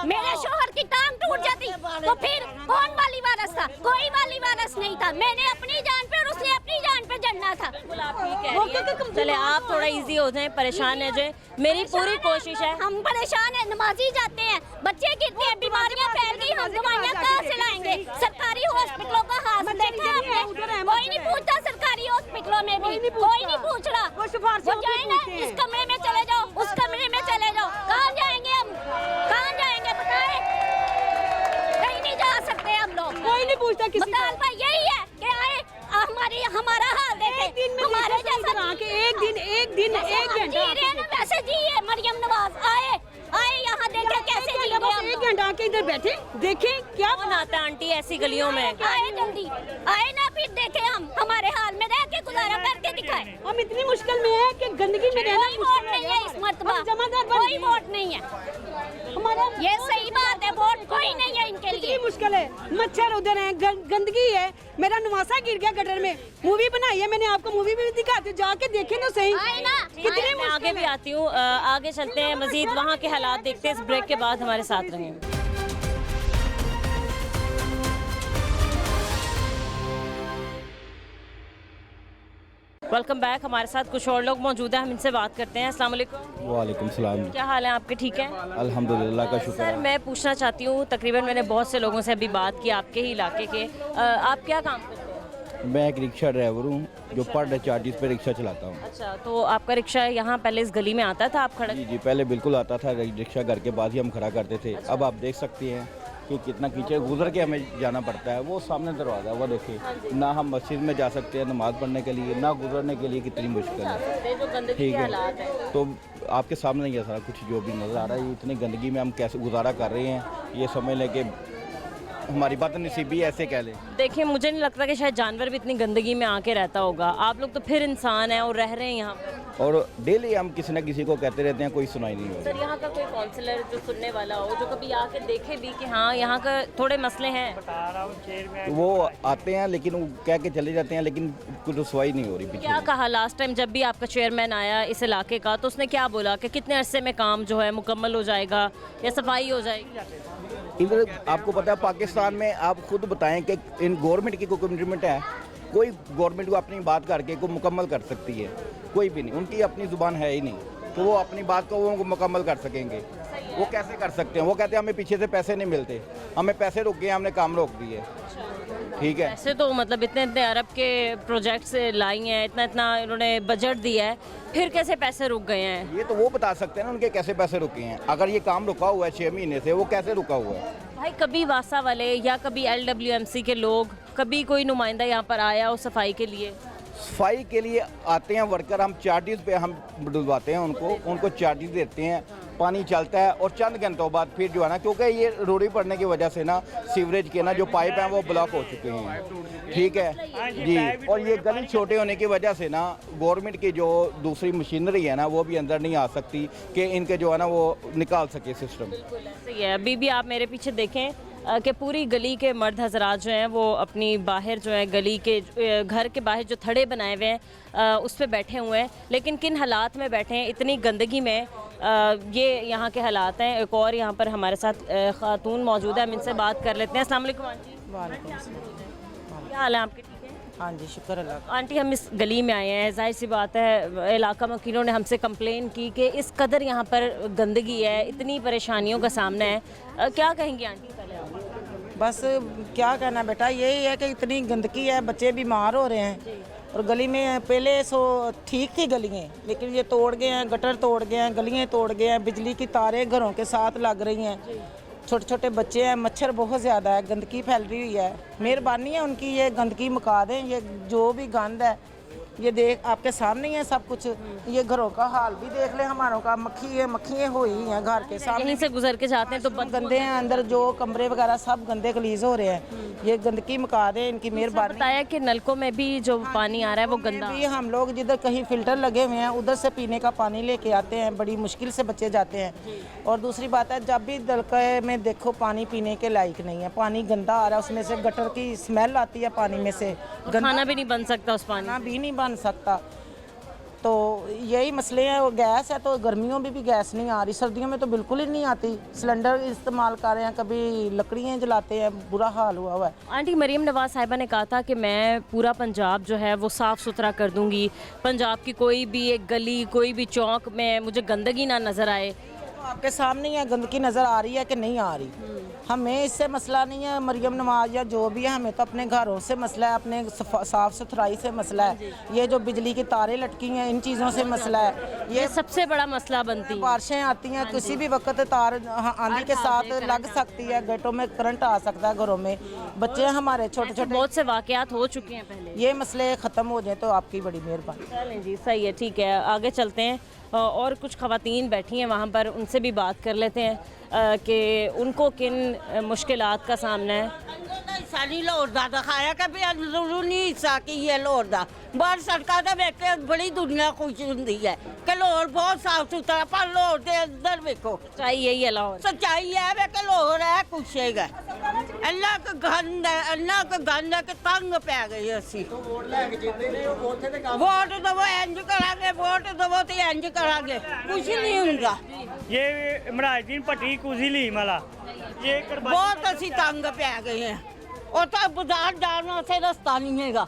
मेरे शोहर की टांग टूट जाती तो फिर कौन वाली वारस था? कोई वाली वारस नहीं था। मैंने अपनी जान पे और उसने अपनी जान पे जड़ना था। चले आप थोड़ा इजी हो जाएं, परेशान है जो, मेरी पूरी कोशिश है। हम परेशान है, नमाजी जाते हैं, बच्चे गिरते हैं, बीमारियां फैल गई, हम दवाइयां कहाँ से लाएंगे? सरकारी हॉस्पिटलों का हाल देखा आपने? कोई नहीं पूछता, सरकारी हॉस्पिटलों में भी कोई नहीं पूछ रहा। वो जाए ना, इस कमरे में चले जाओ, उस कमरे में चले जाओ, कहाँ जाएंगे हम? कहाँ जाएंगे बताए? कहीं नहीं जा सकते हम लोग, कोई नहीं पूछता किसी को। मुतालबा यही है कि आए हमारा हाल देखें, हमारे जैसा एक दिन जी रहे ना वैसे जिए। मरियम नवाज आए यहाँ देखे कैसे जी रहे हम। 1 घंटा के इधर बैठे, देखें क्या बनाता है आंटी ऐसी गलियों में। आए जल्दी, आए ना, फिर देखे हम हमारे हाल में रह के गुजारा करके दिखाए। हम इतनी मुश्किल में है कि गंदगी में रहना कोई वोट नहीं है इस मर्तबा, जमादार कोई वोट नहीं है हमारा। ये सही बात है, वोट कोई नहीं है इनके लिए। कितनी मुश्किल है, मच्छर उधर है, गंदगी है, मेरा नुमासा गिर गया गटर में। मूवी बनाई है मैंने, आपको मूवी भी दिखाती हूँ, जाके देखें तो सही। कितने मैं आगे भी आती हूँ, आगे चलते हैं, मजीद वहाँ के हालात देखते हैं। इस ब्रेक के बाद हमारे साथ रहें। Welcome back. हमारे साथ कुछ और लोग मौजूद हैं, हम इनसे बात करते हैं। अस्सलाम वालेकुम। वालेकुम सलाम। क्या हाल है आपके? ठीक है अल्हम्दुलिल्लाह का शुक्र सर, है। मैं पूछना चाहती हूँ, तकरीबन मैंने बहुत से लोगों से अभी बात की आपके ही इलाके के, आप क्या काम करते हैं? मैं एक रिक्शा ड्राइवर हूँ जो पर डे चार्जेस पे रिक्शा चलाता हूँ। अच्छा, तो आपका रिक्शा यहाँ पहले इस गली में आता था, आप खड़ा? जी पहले बिल्कुल आता था, रिक्शा घर के पास ही हम खड़ा करते थे। अब आप देख सकते हैं कि कितना कीचड़ गुजर के हमें जाना पड़ता है। वो सामने दरवाज़ा वो देखिए, ना हम मस्जिद में जा सकते हैं नमाज़ पढ़ने के लिए, ना गुजरने के लिए कितनी मुश्किल है। ठीक है, तो आपके सामने ये सारा कुछ जो भी नज़र आ रहा है, इतनी गंदगी में हम कैसे गुजारा कर रहे हैं, ये समझ लें कि हमारी बदनसीबी ऐसे कह लें। देखिए, मुझे नहीं लगता कि शायद जानवर भी इतनी गंदगी में आके रहता होगा। आप लोग तो फिर इंसान हैं और रह रहे हैं यहाँ पर, और डेली हम किसी न किसी को कहते रहते हैं, कोई सुनाई नहीं हो सर यहाँ का कोई काउंसलर जो सुनने वाला हो, जो कभी आके देखे भी कि हाँ यहाँ का थोड़े मसले हैं। रही। वो आते हैं लेकिन वो कह के चले जाते हैं, लेकिन कुछ रसवाई नहीं हो रही पीछे। क्या कहा लास्ट टाइम जब भी आपका चेयरमैन आया इस इलाके का, तो उसने क्या बोला कि कितने अरसे में काम जो है मुकम्मल हो जाएगा या सफाई हो जाएगी? इधर आपको पता है पाकिस्तान में, आप खुद बताएं कि इन गवर्नमेंट की कोई कमिटमेंट है? कोई गवर्नमेंट को अपनी बात करके को मुकम्मल कर सकती है? कोई भी नहीं, उनकी अपनी ज़ुबान है ही नहीं, तो वो अपनी बात को वो मुकम्मल कर सकेंगे? वो कैसे कर सकते हैं? वो कहते हैं हमें पीछे से पैसे नहीं मिलते, हमें पैसे रुक गए, हमने काम रोक दिए। ठीक है, ऐसे तो मतलब इतने इतने अरब के प्रोजेक्ट्स लाई हैं, इतना इतना इन्होंने बजट दिया है, फिर कैसे पैसे रुक गए हैं? ये तो वो बता सकते हैं ना उनके कैसे पैसे रुके हैं। अगर ये काम रुका हुआ है 6 महीने से, वो कैसे रुका हुआ है? भाई कभी वासा वाले या कभी LWMC के लोग, कभी कोई नुमाइंदा यहाँ पर आया हो सफाई के लिए? सफाई के लिए आते हैं वर्कर, हम चार्जेस पे हम डुलवाते हैं उनको चार्जेस देते हैं, पानी चलता है और चंद घंटों बाद फिर जो है ना, क्योंकि ये रोड़ी पड़ने की वजह से ना सीवरेज के ना जो पाइप हैं वो ब्लॉक हो चुके हैं। ठीक है जी, और ये गली छोटे होने की वजह से ना गवर्नमेंट की जो दूसरी मशीनरी है ना वो भी अंदर नहीं आ सकती कि इनके जो है ना वो निकाल सके सिस्टम। सही है। अभी भी आप मेरे पीछे देखें कि पूरी गली के मर्द हजरात जो हैं वो अपनी बाहर जो है गली के घर के बाहर जो थड़े बनाए हुए हैं उस पर बैठे हुए हैं, लेकिन किन हालात में बैठे हैं, इतनी गंदगी में, ये यहाँ के हालात हैं। एक और यहाँ पर हमारे साथ खातून मौजूद है, हम इनसे बात कर लेते हैं। अस्सलाम वालेकुम आंटी। क्या हाल है आपके? ठीक है, हाँ जी, शुक्र अल्लाह। आंटी, हम इस गली में आए हैं, जाहिर सी बात है इलाका वकीलों ने हमसे कंप्लेन की कि इस कदर यहाँ पर गंदगी है, इतनी परेशानियों का सामना है, क्या कहेंगी आंटी? पहले बस क्या कहना बेटा, यही है कि इतनी गंदगी है, बच्चे बीमार हो रहे हैं। और गली में पहले सो ठीक थी गलियाँ, लेकिन ये तोड़ गए हैं, गटर तोड़ गए हैं, गलियाँ तोड़ गए हैं, बिजली की तारें घरों के साथ लग रही हैं, छोटे छोटे बच्चे हैं, मच्छर बहुत ज़्यादा है, गंदगी फैल रही हुई है। मेहरबानी है उनकी, ये गंदगी मुका दें। ये जो भी गंद है ये देख आपके सामने ही है सब कुछ। ये घरों का हाल भी देख ले हमारों का, मक्खियाँ हुई हैं घर के सामने, यहीं से गुजर के जाते हैं तो गंदे हैं, अंदर जो कमरे वगैरह सब गंदे गलीज हो रहे हैं। ये गंदगी मुका दें, इनकी मेहरबानी। बताया कि नलकों में भी जो पानी आ रहा है वो गंदा भी हम लोग जिधर कहीं फिल्टर लगे हुए हैं उधर से पीने का पानी लेके आते हैं, बड़ी मुश्किल से बच्चे जाते हैं। और दूसरी बात है, जब भी नलके में देखो पानी पीने के लायक नहीं है, पानी गंदा आ रहा है, उसमें से गटर की स्मेल आती है पानी में से, खाना भी नहीं बन सकता, उस खाना भी नहीं बन सकता। तो यही मसले हैं। वो गैस है तो गर्मियों में भी गैस नहीं आ रही, सर्दियों में तो बिल्कुल ही नहीं आती। सिलेंडर इस्तेमाल कर रहे हैं, कभी लकड़ियाँ जलाते हैं, बुरा हाल हुआ है। आंटी, मरीम नवाज साहिबा ने कहा था कि मैं पूरा पंजाब जो है वो साफ़ सुथरा कर दूंगी, पंजाब की कोई भी एक गली, कोई भी चौक में मुझे गंदगी ना नज़र आए। आपके सामने है, गंदगी नज़र आ रही है कि नहीं आ रही? हमें इससे मसला नहीं है, मरियम नवाज या जो भी है, हमें तो अपने घरों से मसला है, अपने साफ़ सुथराई से मसला है। ये जो बिजली की तारें लटकी हैं, इन चीज़ों से मसला है। ये सबसे बड़ा मसला बनती है। बारिशें आती हैं, किसी भी वक्त तार आंधी के साथ लग सकती है, गेटों में करंट आ सकता है, घरों में बच्चे हमारे छोटे छोटे, बहुत से वाक़यात हो चुके हैं पहले। ये मसले ख़त्म हो जाए तो आपकी बड़ी मेहरबानी। चलें जी, सही है, ठीक है, आगे चलते हैं। और कुछ ख़वातीन बैठी हैं वहाँ पर, उनसे भी बात कर लेते हैं कि उनको किन मुश्किलात का सामना है। सारी लाहौर दा दिखाया कि भी अंदरूनी हिस्सा की है लाहौर दा, बाहर सड़कों का वेख के बड़ी दुनिया खुश होती है कि लाहौर बहुत साफ सुथरा, पर लाहौर के अंदर वेखो सच्चाई यही है, लाहौर सच्चाई है वे कि लाहौर है कुछ है अल्लाह का गंद है, अल्लाह का गंद है कि तंग पै गए असी। वोट दवो इंज करांगे, वोट दवो तो इंज करांगे, कुछ नहीं होगा। ये मराजदीन भट्टी कुजीली माला, ये बहुत असी तंग पै गए हैं। और तो बाजार जाना से रास्ता नहीं हैगा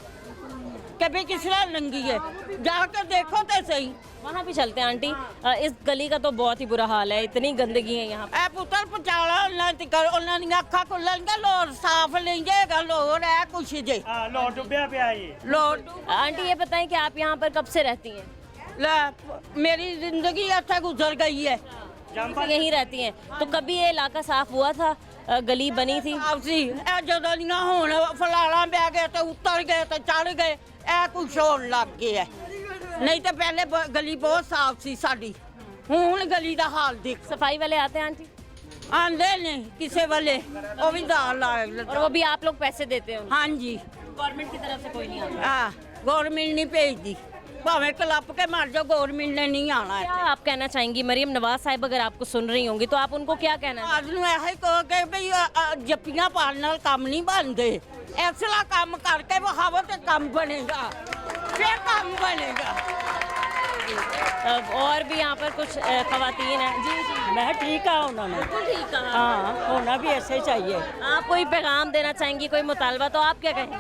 कि भाई किस तरह लंगी है, जाकर देखो तो सही। वहाँ भी चलते हैं आंटी। इस गली का तो बहुत ही बुरा हाल है, इतनी गंदगी है यहाँ। ए पुत्र पचाला उन्होंने अखा खुलनगा, लोर साफ नहीं जाएगा, लोर है कुछ जे लोर डुबया पिया ये लोर। आंटी ये बताएं कि आप यहाँ पर कब से रहती हैं? मेरी जिंदगी अच्छा गुजर गई है, यहीं रहती हैं। तो कभी ये इलाका साफ हुआ था गली बनी थी। आपसी ਜਦੋਂ ਦੀਆਂ ਹੁਣ ਫਲਾਣਾ ਬੈ ਗਏ ਤੇ ਉੱਤਰ ਗਏ ਤੇ ਚੜ ਗਏ ਇਹ ਕੁਛ ਹੋਣ ਲੱਗ ਗਿਆ ਨਹੀਂ ਤੇ ਪਹਿਲੇ ਗਲੀ ਬਹੁਤ ਸਾਫ਼ ਸੀ ਸਾਡੀ ਹੁਣ ਗਲੀ ਦਾ ਹਾਲ ਦੇਖ सफाई वाले आते हैं आंटी? आंदे ने किसे वाले वो भी दाल और वो भी आप लोग पैसे देते हैं? हाँ जी, गवर्नमेंट की तरफ से कोई नहीं आता? हाँ, गवर्नमेंट नहीं भेजती, भावे क्लब के मर जाओ, गवर्नमेंट ने नहीं आना है। क्या आप कहना चाहेंगी मरियम नवाज साहिब अगर आपको सुन रही होंगी तो आप उनको क्या कहना चाहेंगी? ऐसा कहो कि भाई जप्पियां पालने नाल काम नहीं बनते, ऐसा काम करके विखावो तो काम बनेगा, फिर काम बनेगा। और भी यहाँ पर कुछ खवातीन हैं। जी जी, मैं ठीक है उन्होंने, ठीक है। हाँ होना भी ऐसे ही चाहिए। आप कोई पैगाम देना चाहेंगी, कोई मुतालबा, तो आप क्या कहें?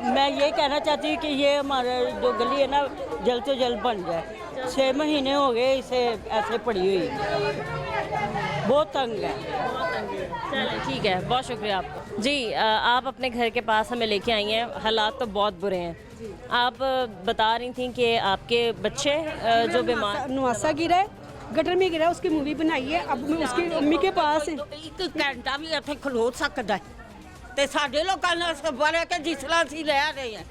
मैं ये कहना चाहती हूँ कि ये हमारे जो गली है ना जल्द से जल्द बन जाए। 6 महीने हो गए इसे ऐसे पड़ी हुई, बहुत तंग है। चलें ठीक है, बहुत शुक्रिया आपका। जी आप अपने घर के पास हमें लेके आई हैं, हालात तो बहुत बुरे हैं। आप बता रही थी कि आपके बच्चे जो बीमार, नवासा गिरा है, गटर में गिरा, उसकी मूवी बनाई है, अब मैं उसकी अम्मी के पास एक घंटा भी इत्थे खलो सकता है ते साडे लोकां ने सबर है कि जिस तरह ਅਸੀਂ ਰਹਿ ਰਹੇ ਹਾਂ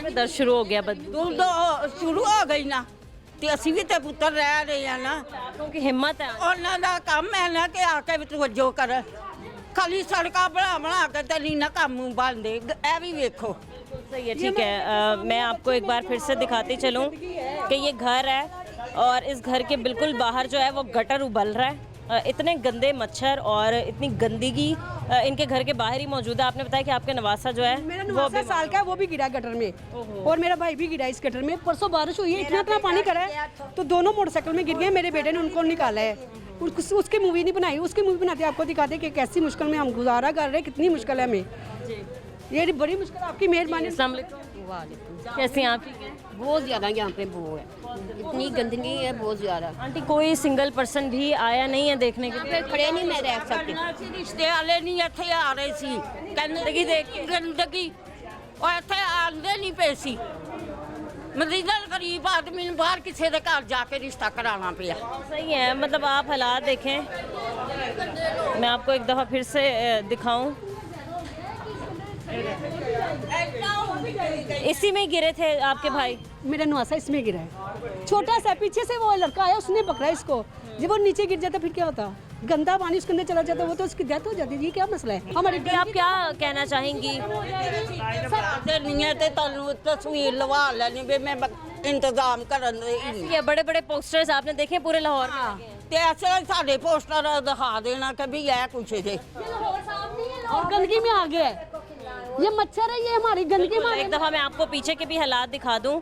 दर्द शुरू हो गया, बदबू शुरू हो गई ना ਤੇ ਅਸੀਂ ਵੀ ਤੇ ਪੁੱਤਰ ਰਹਿ ਰਹੇ ਆ ਨਾ ਕਿਉਂਕਿ ਹਿੰਮਤ ਹੈ ਉਹਨਾਂ ਦਾ ਕੰਮ ਹੈ ਨਾ ਕਿ ਆ ਕੇ ਵੀ ਤਵੱਜੋ ਕਰ ਖਾਲੀ ਸੜਕਾਂ ਬਣਾ ਕੇ ਤੇ ਨਹੀਂ ਨਾ ਕੰਮ ਬਣਦੇ ਇਹ ਵੀ ਵੇਖੋ सही है। ठीक है, मैं आपको एक बार फिर से दिखाती चलूँ कि ये घर है और इस घर के बिल्कुल बाहर जो है वो गटर उबल रहा है। इतने गंदे मच्छर और इतनी गंदगी इनके घर के बाहर ही मौजूद है। आपने बताया कि आपका नवासा जो है मेरा नवासा साल का है, वो भी गिरा गटर में और मेरा भाई भी गिरा इस गटर में। परसों बारिश हुई है, इतना पानी करा है तो दोनों मोटरसाइकिल में गिर गए। मेरे बेटे ने उनको निकाला है, उसकी मूवी नहीं बनाई, उसकी मूवी बनाते आपको दिखाते कि कैसी मुश्किल में हम गुजारा कर रहे हैं, कितनी मुश्किल है हमें, ये बड़ी मुश्किल। आपकी मेहरबानी। कैसे हैं आप? बहुत ज़्यादा यहाँ पे वो है, इतनी गंदगी है बहुत ज़्यादा। आंटी कोई सिंगल पर्सन भी आया नहीं है देखने के लिए? खड़े नहीं मैं रह सकती। रिश्ते वाले नहीं इत्थे आ रहे सी, गंदगी देख गंदगी और इत्थे आंदे नहीं पे सी। मरीजन गरीब आदमी ने बाहर किसी के घर जाके रिश्ता कराना पिया। सही है, मतलब आप हालात देखें, मैं आपको एक दफ़ा फिर से दिखाऊं। इसी में गिरे थे आपके भाई? मेरा नवासा इसमें गिरा है, छोटा सा, पीछे से वो लड़का आया उसने पकड़ा इसको, जब वो नीचे गिर जाता फिर क्या होता, गंदा पानी उसके अंदर चला जाता, वो तो उसकी डेथ हो जाती। ये क्या मसला है हमारे? आप क्या कहना चाहेंगी? तस्वीर लवा लेनी भी मैं इंतजाम करन ये बड़े बड़े पोस्टर्स आपने देखे पूरे लाहौर में? ते ऐसे साढ़े पोस्टर दिखा देना कि भी यह कुछ है और गंदगी में आ गया है, ये मच्छर है, ये हमारी गंदगी में। एक दफ़ा मैं आपको पीछे के भी हालात दिखा दूं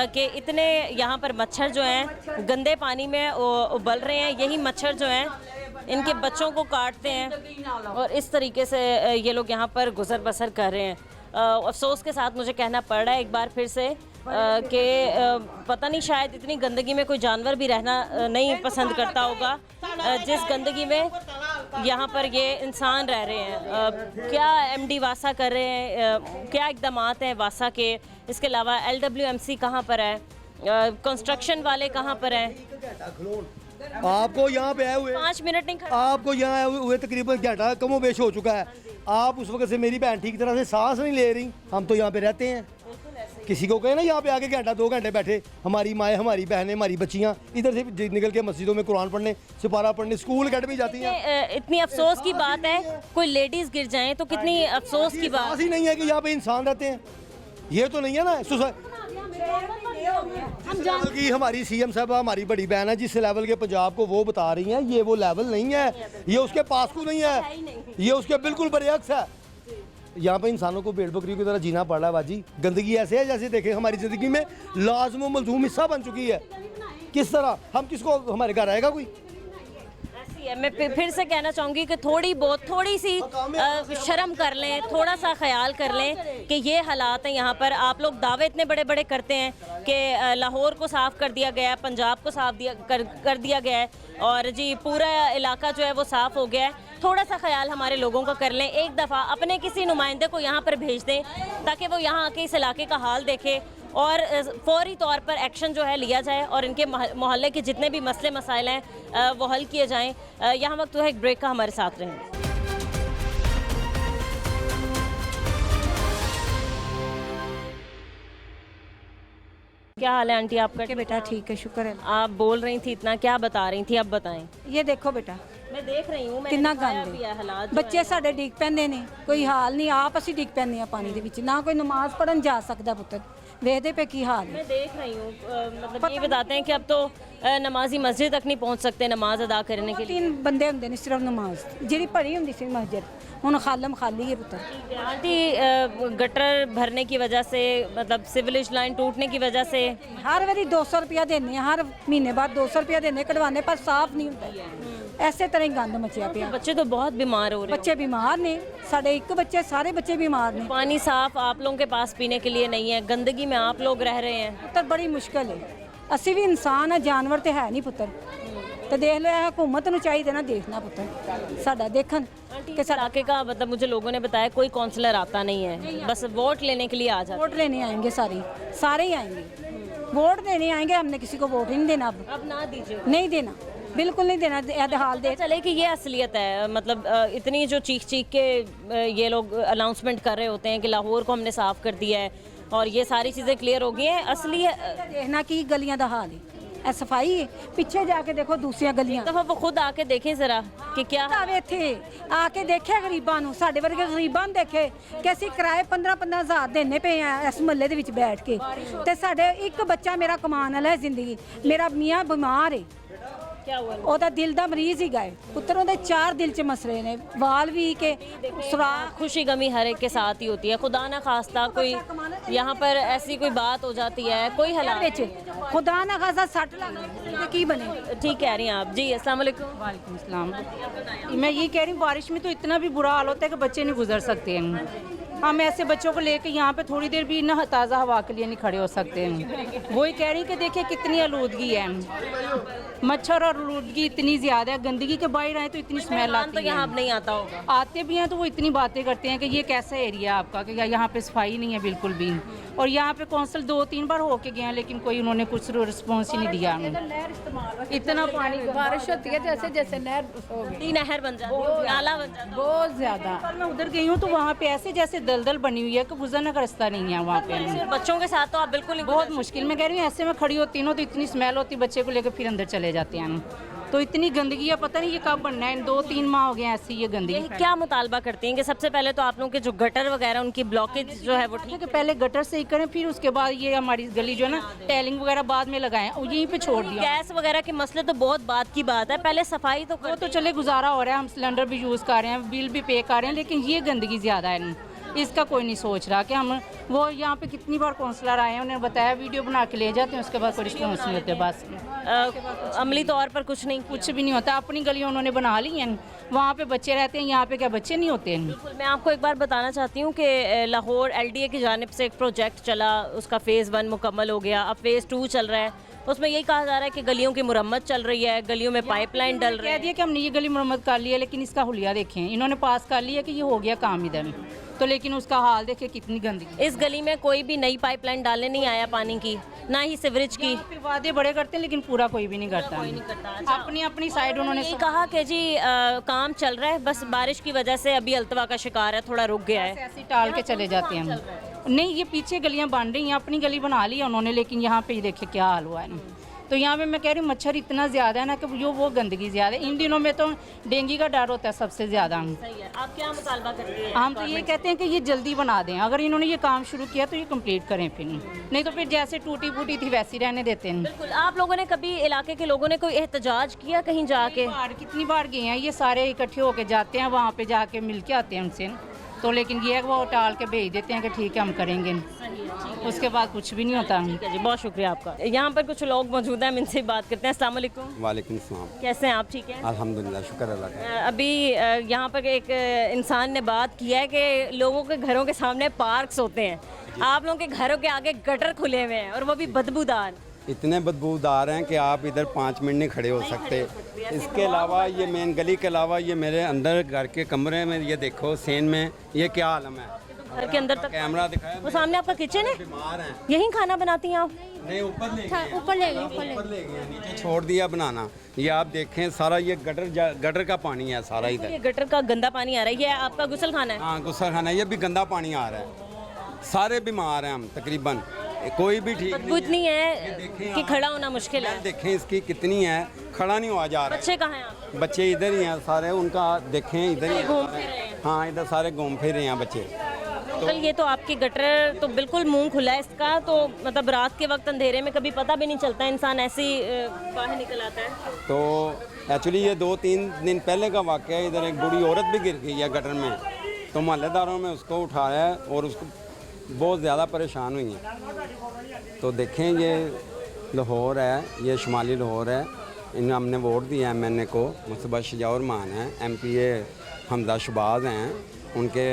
कि इतने यहाँ पर मच्छर जो हैं गंदे पानी में उबल रहे हैं। यही मच्छर जो हैं इनके बच्चों को काटते हैं और इस तरीके से ये लोग यहाँ पर गुजर बसर कर रहे हैं। अफसोस के साथ मुझे कहना पड़ रहा है एक बार फिर से कि पता नहीं शायद इतनी गंदगी में कोई जानवर भी रहना नहीं पसंद करता होगा जिस गंदगी में यहाँ पर ये इंसान रह रहे हैं। क्या एमडी वासा कर रहे हैं, क्या इक़दामात हैं वासा के? इसके अलावा LWMC कहाँ पर है, कंस्ट्रक्शन वाले कहाँ पर हैं? आपको यहाँ पे आए हुए 5 मिनट नहीं खड़े, आपको यहाँ आए हुए तकरीबन घंटा कमोबेश हो चुका है। आप उस वक्त से मेरी बहन ठीक तरह से सांस नहीं ले रही। हम तो यहाँ पे रहते हैं, किसी को कहे ना यहाँ पे आके घंटा 2 घंटे बैठे, हमारी माएँ, हमारी बहनें, हमारी बच्चियाँ इधर से निकल के मस्जिदों में कुरान पढ़ने, सिपारा पढ़ने, स्कूल अकेडमी जाती हैं। इतनी अफसोस की बात है कोई लेडीज गिर जाएं तो कितनी अफसोस की बात। ही नहीं है कि यहाँ पे इंसान रहते हैं, ये तो नहीं है ना। कि हमारी CM साहब हमारी बड़ी बहन है, जिस लेवल के पंजाब को वो बता रही हैं, ये वो लेवल नहीं है, ये उसके पास को नहीं है, ये उसके बिल्कुल बरअक्स है। यहाँ पे इंसानों को भेड़ बकरियों की तरह जीना पड़ रहा है बाजी। गंदगी ऐसे है जैसे देखें हमारी ज़िंदगी में लाज़िम व मलज़ूम हिस्सा बन चुकी है। किस तरह हम किसको, हमारे घर आएगा कोई? मैं फिर से कहना चाहूँगी कि थोड़ी सी शर्म कर लें, थोड़ा सा ख्याल कर लें कि ये हालात हैं यहाँ पर। आप लोग दावे इतने बड़े बड़े करते हैं कि लाहौर को साफ़ कर दिया गया है, पंजाब को साफ कर दिया गया है और जी पूरा इलाका जो है वो साफ़ हो गया है। थोड़ा सा ख्याल हमारे लोगों का कर लें, एक दफ़ा अपने किसी नुमाइंदे को यहाँ पर भेज दें ताकि वो यहाँ आके इस इलाके का हाल देखे और फौरी तौर पर एक्शन जो है लिया जाए और इनके मोहल्ले के जितने भी मसले मसाइल हैं वो हल किए जाएँ। यहाँ वक्त तो है एक ब्रेक का, हमारे साथ रहें। क्या हाल है आंटी आपका? के बेटा ठीक है, शुक्र है। आप बोल रही थी इतना, क्या बता रही थी, अब बताएं। ये देखो बेटा, मैं देख रही हूँ ਕਿੰਨਾ ਗੰਦ हालात ਬੱਚੇ ਸਾਡੇ ਡਿੱਗ ਪੈਂਦੇ ਨੇ, ਕੋਈ ਹਾਲ ਨਹੀਂ, ਆਪ ਅਸੀਂ ਡਿੱਗ ਪੈਂਦੇ ਆ ਪਾਣੀ ਦੇ ਵਿੱਚ, ਨਾ ਕੋਈ ਨਮਾਜ਼ ਪੜਨ ਜਾ ਸਕਦਾ ਪੁੱਤਰ, ਵੇਖਦੇ पे की हाल है। मैं देख रही हूँ मतलब ये बताते हैं कि अब तो नमाजी मस्जिद तक नहीं पहुँच सकते नमाज अदा करने के लिए। 3 ਬੰਦੇ ਹੁੰਦੇ ਨੇ ਸਿਰਫ ਨਮਾਜ਼, ਜਿਹੜੀ ਭਰੀ ਹੁੰਦੀ ਸੀ ਮਸਜਿਦ, ਹੁਣ ਖਾਲਮ ਖਾਲੀ है पुत्र। आंटी गटर भरने की वजह से, मतलब सिविलेज लाइन टूटने की वजह से हर वारी 200 रुपया देने, हर महीने बाद 200 रुपया देने कटवाने, पर साफ नहीं ਹੁੰਦਾ। ਐਸੇ ਤਰ੍ਹਾਂ ਹੀ ਗੰਦ ਮਚਿਆ ਪਿਆ। बच्चे तो बहुत बीमार हो रहे हैं। ਬੱਚੇ ਬਿਮਾਰ ਨੇ, ਸਾਡੇ ਇੱਕ ਬੱਚੇ, ਸਾਰੇ ਬੱਚੇ ਬਿਮਾਰ ਨੇ। पानी साफ आप लोगों के पास पीने के लिए नहीं है, गंदगी में आप लोग रह रहे हैं। ਪੁੱਤਰ बड़ी मुश्किल है, ਅਸੀਂ ਵੀ ਇਨਸਾਨ ਆ, ਜਾਨਵਰ ਤੇ ਹੈ ਨਹੀਂ ਪੁੱਤਰ। तो देख लो, हुकूमत ਨੂੰ चाहिए ना देखना पुत्र, साडा देखन कि इलाके का, मतलब मुझे लोगों ने बताया कोई काउंसलर आता नहीं है, बस वोट लेने के लिए आ जाते। वोट लेने आएंगे, सारे ही आएंगे, वोट देने आएंगे। हमने किसी को वोट ही नहीं देना, अब ना दीजिए, नहीं देना, बिल्कुल नहीं देना। हाल दे चले कि ये असलियत है, मतलब इतनी जो चीख के ये लोग अनाउंसमेंट कर रहे होते हैं कि लाहौर को हमने साफ कर दिया है और ये सारी चीज़ें क्लियर हो गई हैं। असली देखना कि गलियां दा हाल है, सफाई है, पीछे जाके देखो दूसरिया गलियां, तो वो खुद आके देखें जरा कि क्या इत्थे आके देखे गरीबां नूं, साडे वर्गे गरीबां नूं देखे कि ਅਸੀਂ किराए 15-15 हज़ार देने पे हैं इस महल्ले ਦੇ ਵਿੱਚ बैठ के, ਤੇ ਸਾਡੇ ਇੱਕ ਬੱਚਾ ਮੇਰਾ ਕਮਾਉਣ ਵਾਲਾ ਹੈ ਜ਼ਿੰਦਗੀ, ਮੇਰਾ ਮੀਆਂ ਬਿਮਾਰ ਹੈ, ਉਹਦਾ ਦਿਲ ਦਾ ਮਰੀਜ਼ ਹੀ ਗਏ ਪੁੱਤਰ, ਉਹਦੇ 4 ਦਿਲ 'ਚ ਮਸਲੇ ਨੇ, ਵਾਲ ਵੀ के सुराख। खुशी गमी हर एक के साथ ही होती है, खुदा ना खास्ता कोई यहाँ पर ऐसी कोई बात हो जाती है, कोई हालात, खुदा ना खास्ता 60 लाख की बने। ठीक कह रही हैं आप जी। अस्सलाम वालेकुम। वालेकुम अस्सलाम। मैं ये कह रही हूँ, बारिश में तो इतना भी बुरा हाल होता है कि बच्चे नहीं गुजर सकते हैं। हम ऐसे बच्चों को लेकर यहाँ पे थोड़ी देर भी ना ताज़ा हवा के लिए नहीं खड़े हो सकते हैं। वही कह रही कि देखिए कितनी आलूदगी है, मच्छर और आलूदगी इतनी ज़्यादा है, गंदगी के बाहर आए तो इतनी स्मेल आती है। तो यहाँ नहीं आता होगा, आते भी हैं तो वो इतनी बातें करते हैं कि ये कैसा एरिया आपका, कि यहाँ पे सफाई नहीं है बिल्कुल भी, और यहाँ पे कौंसल 2-3 बार होके गए हैं लेकिन कोई उन्होंने कुछ रिस्पॉन्स ही नहीं दिया। इतना पानी, बारिश होती है जैसे जैसे नहर बन जाती है, नाला बन जाता है, बहुत ज़्यादा। मैं उधर गई हूँ तो वहाँ पे ऐसे जैसे दलदल बनी हुई है कि गुजरने का रास्ता नहीं है वहाँ पे। बच्चों के साथ तो आप बिल्कुल नहीं, बहुत मुश्किल। मैं कह रही हूँ ऐसे में खड़ी होती हूँ तो इतनी स्मेल होती, बच्चे को लेकर फिर अंदर चले जाते हैं, तो इतनी गंदगी है, पता नहीं ये कब बनना है। 2-3 माह हो गए ऐसी ये गंदगी। क्या मुतालबा करती हैं कि सबसे पहले तो आप लोगों के जो गटर वगैरह उनकी ब्लॉकेज जो है वो ठीक है, पहले गटर सही करें, फिर उसके बाद ये हमारी गली जो है ना, टैलिंग वगैरह बाद में लगाएं और यहीं पे छोड़ दिया। गैस वगैरह के मसले तो बहुत बात की बात है, पहले सफाई तो वो तो चले गुजारा हो रहा है, हम सिलेंडर भी यूज़ कर रहे हैं, बिल भी पे कर रहे हैं, लेकिन ये गंदगी ज़्यादा है, इसका कोई नहीं सोच रहा कि हम वो यहाँ पे कितनी बार काउंसलर आए हैं, उन्होंने बताया वीडियो बना के ले जाते हैं, उसके बाद कोई रिस्पॉन्स नहीं होते। बस अमली तौर पर कुछ भी नहीं होता। अपनी गलियाँ उन्होंने बना ली हैं, वहाँ पे बच्चे रहते हैं, यहाँ पे क्या बच्चे नहीं होते हैं। मैं आपको एक बार बताना चाहती हूँ कि लाहौर LDA की जानिब से एक प्रोजेक्ट चला, उसका फ़ेज़ 1 मुकम्मल हो गया, अब फ़ेज़ 2 चल रहा है, उसमें यही कहा जा रहा है कि गलियों की मुरम्मत चल रही है, गलियों में पाइपलाइन डल रही है। कह दिया कि हमने ये गली मुरम्मत कर ली है, लेकिन इसका हुलिया देखें, इन्होंने पास कर लिया कि ये हो गया काम इधर, तो लेकिन उसका हाल देखिए कितनी गंदगी। इस गली में कोई भी नई पाइपलाइन डालने नहीं आया पानी की, ना ही सीवरेज की। वादे बड़े करते हैं लेकिन पूरा कोई भी नहीं करता। अपनी अपनी साइड उन्होंने कहा कि जी काम चल रहा है, बस बारिश की वजह से अभी अल्तवा का शिकार है, थोड़ा रुक गया है, ऐसे टाल के चले जाते हैं। नहीं, ये पीछे गलियां बन रही हैं, अपनी गली बना ली है उन्होंने, लेकिन यहाँ पे देखिए क्या हाल हुआ है। तो यहाँ पे मैं कह रही हूँ मच्छर इतना ज़्यादा है ना कि जो वो गंदगी ज़्यादा है। इन दिनों में तो डेंगू का डर होता है सबसे ज़्यादा। आप क्या मुतालबा करती हैं? हम तो ये कहते हैं कि ये जल्दी बना दें, अगर इन्होंने ये काम शुरू किया तो ये कंप्लीट करें, फिर नहीं तो फिर जैसे टूटी फूटी थी वैसी रहने देते हैं। बिल्कुल। आप लोगों ने कभी इलाके के लोगों ने कोई एहतजाज किया कहीं जाके? कितनी बार गए हैं, ये सारे इकट्ठे होके जाते हैं, वहाँ पे जाके मिल के आते हैं उनसे, तो लेकिन ये है कि वो टाल के भेज देते हैं कि ठीक है हम करेंगे, उसके बाद कुछ भी नहीं होता। ठीक है जी, बहुत शुक्रिया आपका। यहाँ पर कुछ लोग मौजूद हैं, हम इनसे बात करते हैं। अस्सलाम वालेकुम। वालेकुम सलाम। कैसे हैं आप? ठीक है अल्हम्दुलिल्लाह, शुक्र अल्लाह का। अभी यहाँ पर एक इंसान ने बात किया है कि लोगों के घरों के सामने पार्क्स होते हैं, आप लोगों के घरों के आगे गटर खुले हुए हैं और वो भी बदबूदार। इतने बदबूदार हैं कि आप इधर 5 मिनट नहीं खड़े हो सकते। इसके अलावा ये मेन गली के अलावा ये मेरे अंदर घर के कमरे में ये देखो सेन में ये क्या आलम है। घर के अंदर तक कैमरा दिखाया, वो सामने आपका किचन है, बीमार हैं। यहीं खाना बनाती हैं आप? नहीं, ऊपर ले गए, ऊपर ले गए, ऊपर ले गए, नीचे छोड़ दिया बनाना। ये आप देखें सारा ये गटर का पानी है सारा इधर। ये गटर का गंदा पानी आ रहा है। ये आपका गुसल खाना है? हाँ, गुस्सा खाना है। ये भी गंदा पानी आ रहा है। सारे बीमार हैं हम तकरीबन, कोई भी ठीक बदबू इतनी है कि खड़ा होना मुश्किल है। देखें इसकी कितनी है, खड़ा नहीं हुआ जा रहा। बच्चे कहाँ हैं आप? बच्चे इधर ही हैं सारे, उनका देखें इधर ही घूम फिर रहे हैं। हाँ, इधर सारे घूम फिर रहे हैं बच्चे। कल ये तो आपकी गटर तो बिल्कुल मुंह खुला है इसका, तो मतलब रात के वक्त अंधेरे में कभी पता भी नहीं चलता, इंसान ऐसे ही बाहर निकल आता है। तो एक्चुअली ये 2-3 दिन पहले का वाक़या है। इधर एक बूढ़ी औरत भी गिर गई है गटर में, तो मोहल्लेदारों में उसको उठाया है और उसको बहुत ज़्यादा परेशान हुई हैं। तो देखें ये लाहौर है, ये शुमाली लाहौर है। इन्हें हमने वोट दिया MNA को, मुस्तफा शजाउर रहमान हैं, MPA हमदा शहबाज हैं, उनके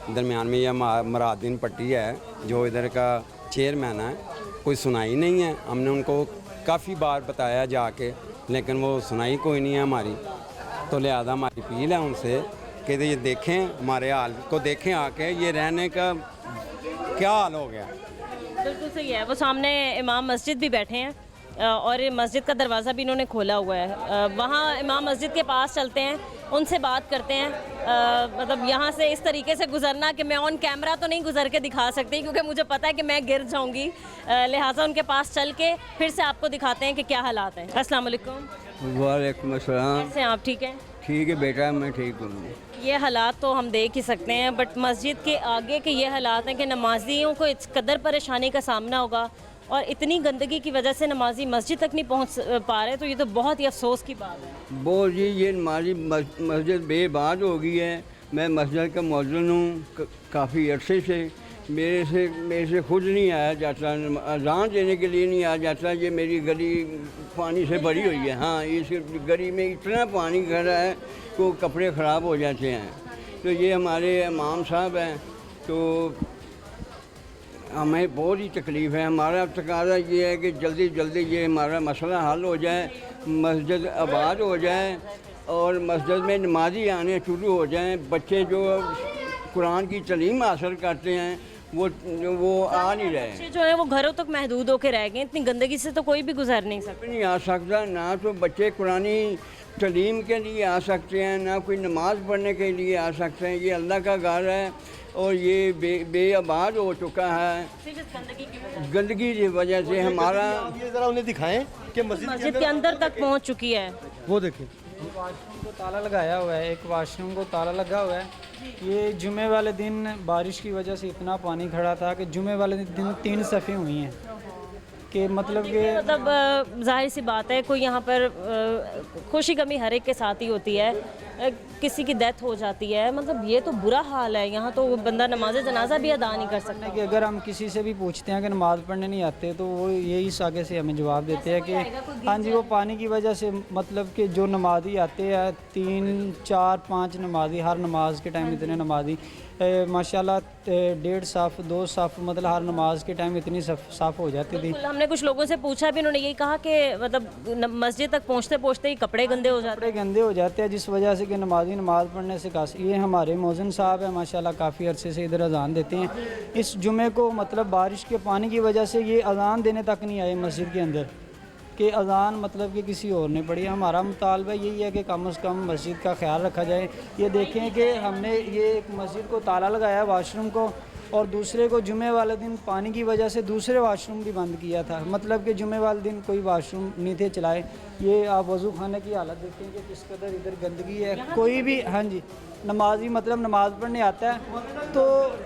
दरमियान में यह मरादीन पट्टी है जो इधर का चेयरमैन है। कोई सुनाई नहीं है, हमने उनको काफ़ी बार बताया जाके, लेकिन वो सुनाई कोई नहीं है हमारी। तो लिहाजा हमारी अपील है उनसे कि ये देखें, हमारे हाल को देखें आके, ये रहने का क्या हाल हो गया। बिल्कुल सही है। वो सामने इमाम मस्जिद भी बैठे हैं और ये मस्जिद का दरवाज़ा भी इन्होंने खोला हुआ है। वहाँ इमाम मस्जिद के पास चलते हैं, उनसे बात करते हैं। मतलब यहाँ से इस तरीके से गुजरना कि मैं ऑन कैमरा तो नहीं गुजर के दिखा सकती, क्योंकि मुझे पता है कि मैं गिर जाऊँगी, लिहाजा उनके पास चल के फिर से आपको दिखाते हैं कि क्या हालात हैं। अस्सलाम वालेकुम। वालेकुम अस्सलाम। कैसे हैं आप? ठीक है। ठीक है बेटा, मैं ठीक हूँ। ये हालात तो हम देख ही सकते हैं, बट मस्जिद के आगे के ये हालात हैं कि नमाजियों को इस कदर परेशानी का सामना होगा और इतनी गंदगी की वजह से नमाजी मस्जिद तक नहीं पहुंच पा रहे, तो ये तो बहुत ही अफसोस की बात है। बोल जी, ये नमाजी मस्जिद बेबाद हो गई है। मैं मस्जिद का मौजूद हूँ काफ़ी अरसे से। मेरे से खुद नहीं आया जाता, अजान देने के लिए नहीं आया जाता। ये मेरी गली पानी से भरी हुई है। हाँ, इस गली में इतना पानी खड़ा है कि कपड़े ख़राब हो जाते हैं। तो ये हमारे इमाम साहब हैं, तो हमें बहुत ही तकलीफ़ है। हमारा तकाज़ा ये है कि जल्दी जल्दी ये हमारा मसला हल हो जाए, मस्जिद आबाद हो जाए और मस्जिद में नमाजी आने शुरू हो जाएं। बच्चे जो कुरान की तालीम हासिल करते हैं वो आ नहीं रहे। बच्चे जो है वो घरों तक महदूद होकर रह गए। इतनी गंदगी से तो कोई भी गुजर नहीं सकता। नहीं आ सकता, ना तो बच्चे कुरानी तालीम के लिए आ सकते हैं, ना कोई नमाज़ पढ़ने के लिए आ सकते हैं। ये अल्लाह का घर है और ये बेआबाद हो चुका है गंदगी की वजह से। हमारा ये ज़रा उन्हें दिखाएं कि मस्जिद के अंदर तक पहुंच चुकी है। वो देखें, वाशरूम को ताला लगाया हुआ है, एक वाशरूम को ताला लगा हुआ है। ये जुमे वाले दिन बारिश की वजह से इतना पानी खड़ा था कि जुमे वाले दिन 3 सफ़े हुई हैं कि मतलब जाहिर सी बात है, कोई यहाँ पर खुशी गमी हर एक के साथ ही होती है, किसी की डेथ हो जाती है, मतलब ये तो बुरा हाल है। यहाँ तो बंदा नमाज जनाजा भी अदा नहीं कर सकता। कि अगर हम किसी से भी पूछते हैं कि नमाज़ पढ़ने नहीं आते, तो वो यही आगे से हमें जवाब देते हैं कि हाँ जी, वो पानी की वजह से, मतलब कि जो नमाजी आते हैं 3, 4, 5 नमाजी, हर नमाज के टाइम इतने नमाजी माशाल्लाह 1.5 साफ़ 2 साफ़, मतलब हर नमाज के टाइम इतनी साफ़ हो जाती थी। हमने कुछ लोगों से पूछा भी, उन्होंने यही कहा कि मतलब मस्जिद तक पहुँचते पहुँचते ही कपड़े गंदे हो जाते हैं, जिस वजह से कि नमाजी नमाज़ पढ़ने से ये हमारे मौज़िन साहब हैं माशाल्लाह, काफ़ी अरसे से इधर अजान देते हैं। इस जुमे को मतलब बारिश के पानी की वजह से ये अजान देने तक नहीं आए मस्जिद के अंदर, कि अजान मतलब कि किसी और ने पढ़ी। हमारा मुतालबा यही है कि कम से कम मस्जिद का ख्याल रखा जाए। ये देखें कि हमने ये मस्जिद को ताला लगाया है, वाशरूम को, और दूसरे को जुमे वाले दिन पानी की वजह से दूसरे वाशरूम भी बंद किया था, मतलब कि जुमे वाले दिन कोई वाशरूम नहीं थे चलाए। ये आप वज़ू खाने की हालत देखते हैं कि किस कदर इधर गंदगी है। कोई भी, हाँ जी, नमाजी मतलब नमाज़ पढ़ने आता है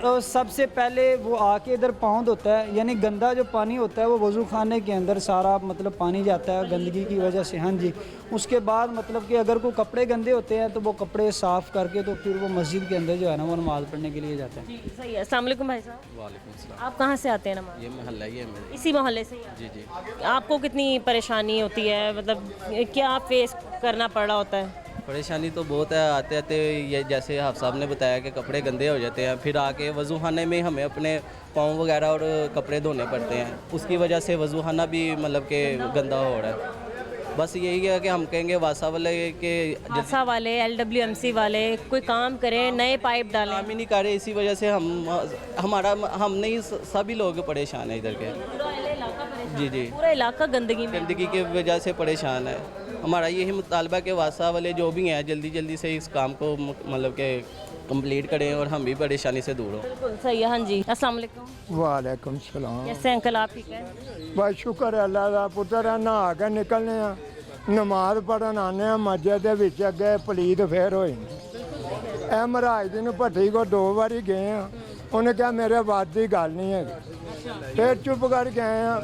तो सबसे पहले वो आके इधर पाँव धोता है, यानी गंदा जो पानी होता है वो वज़ू खाने के अंदर सारा मतलब पानी जाता है गंदगी की वजह से। हाँ जी, उसके बाद मतलब कि अगर कोई कपड़े गंदे होते हैं तो वो कपड़े साफ़ करके तो फिर वो मस्जिद के अंदर जो है ना वो नमाज़ पढ़ने के लिए जाता है। सही है। अस्सलाम वालेकुम भाई साहब। वालेकुम सलाम। आप कहाँ से आते हैं नमाज? ये मोहल्ला ही है मेरा। इसी मोहल्ले से ही हैं? जी जी। आपको कितनी परेशानी होती है, मतलब क्या फेस करना पड़ रहा होता है? परेशानी तो बहुत है, आते आते ये जैसे हाफ साहब ने बताया कि कपड़े गंदे हो जाते हैं, फिर आके वज़ू खाने में हमें अपने पाँव वगैरह और कपड़े धोने पड़ते हैं, उसकी वजह से वज़ू खाना भी मतलब कि गंदा हो रहा है। बस यही है कि हम कहेंगे वासा वाले के वासा वाले LWMC वाले कोई काम करें, नए पाइप डालें। काम ही नहीं कर रहे, इसी वजह से हम नहीं सभी लोग परेशान हैं इधर के। जी जी, पूरा इलाका गंदगी की वजह से परेशान है। हमारा यही मुतालबा कि वासा वाले जो भी हैं जल्दी जल्दी से इस काम को मतलब कि कंप्लीट करें और हम भी परेशानी से दूर हों। बिल्कुल सही है। हाँ जी, अस्सलाम वालेकुम। वालेकुम सलाम। कैसे अंकल, आप ठीक है? बस शुक्र है अल्लाह का। पुत्र नहा के निकलने आ, नमाज पढ़न आने मस्जिद दे विच अगे पलीत फेर होए ए महाराज जी भट्टी को 2 बारी गए हैं, उन्हें कहा मेरे बात की गल नहीं है, फिर चुप करके आए हैं।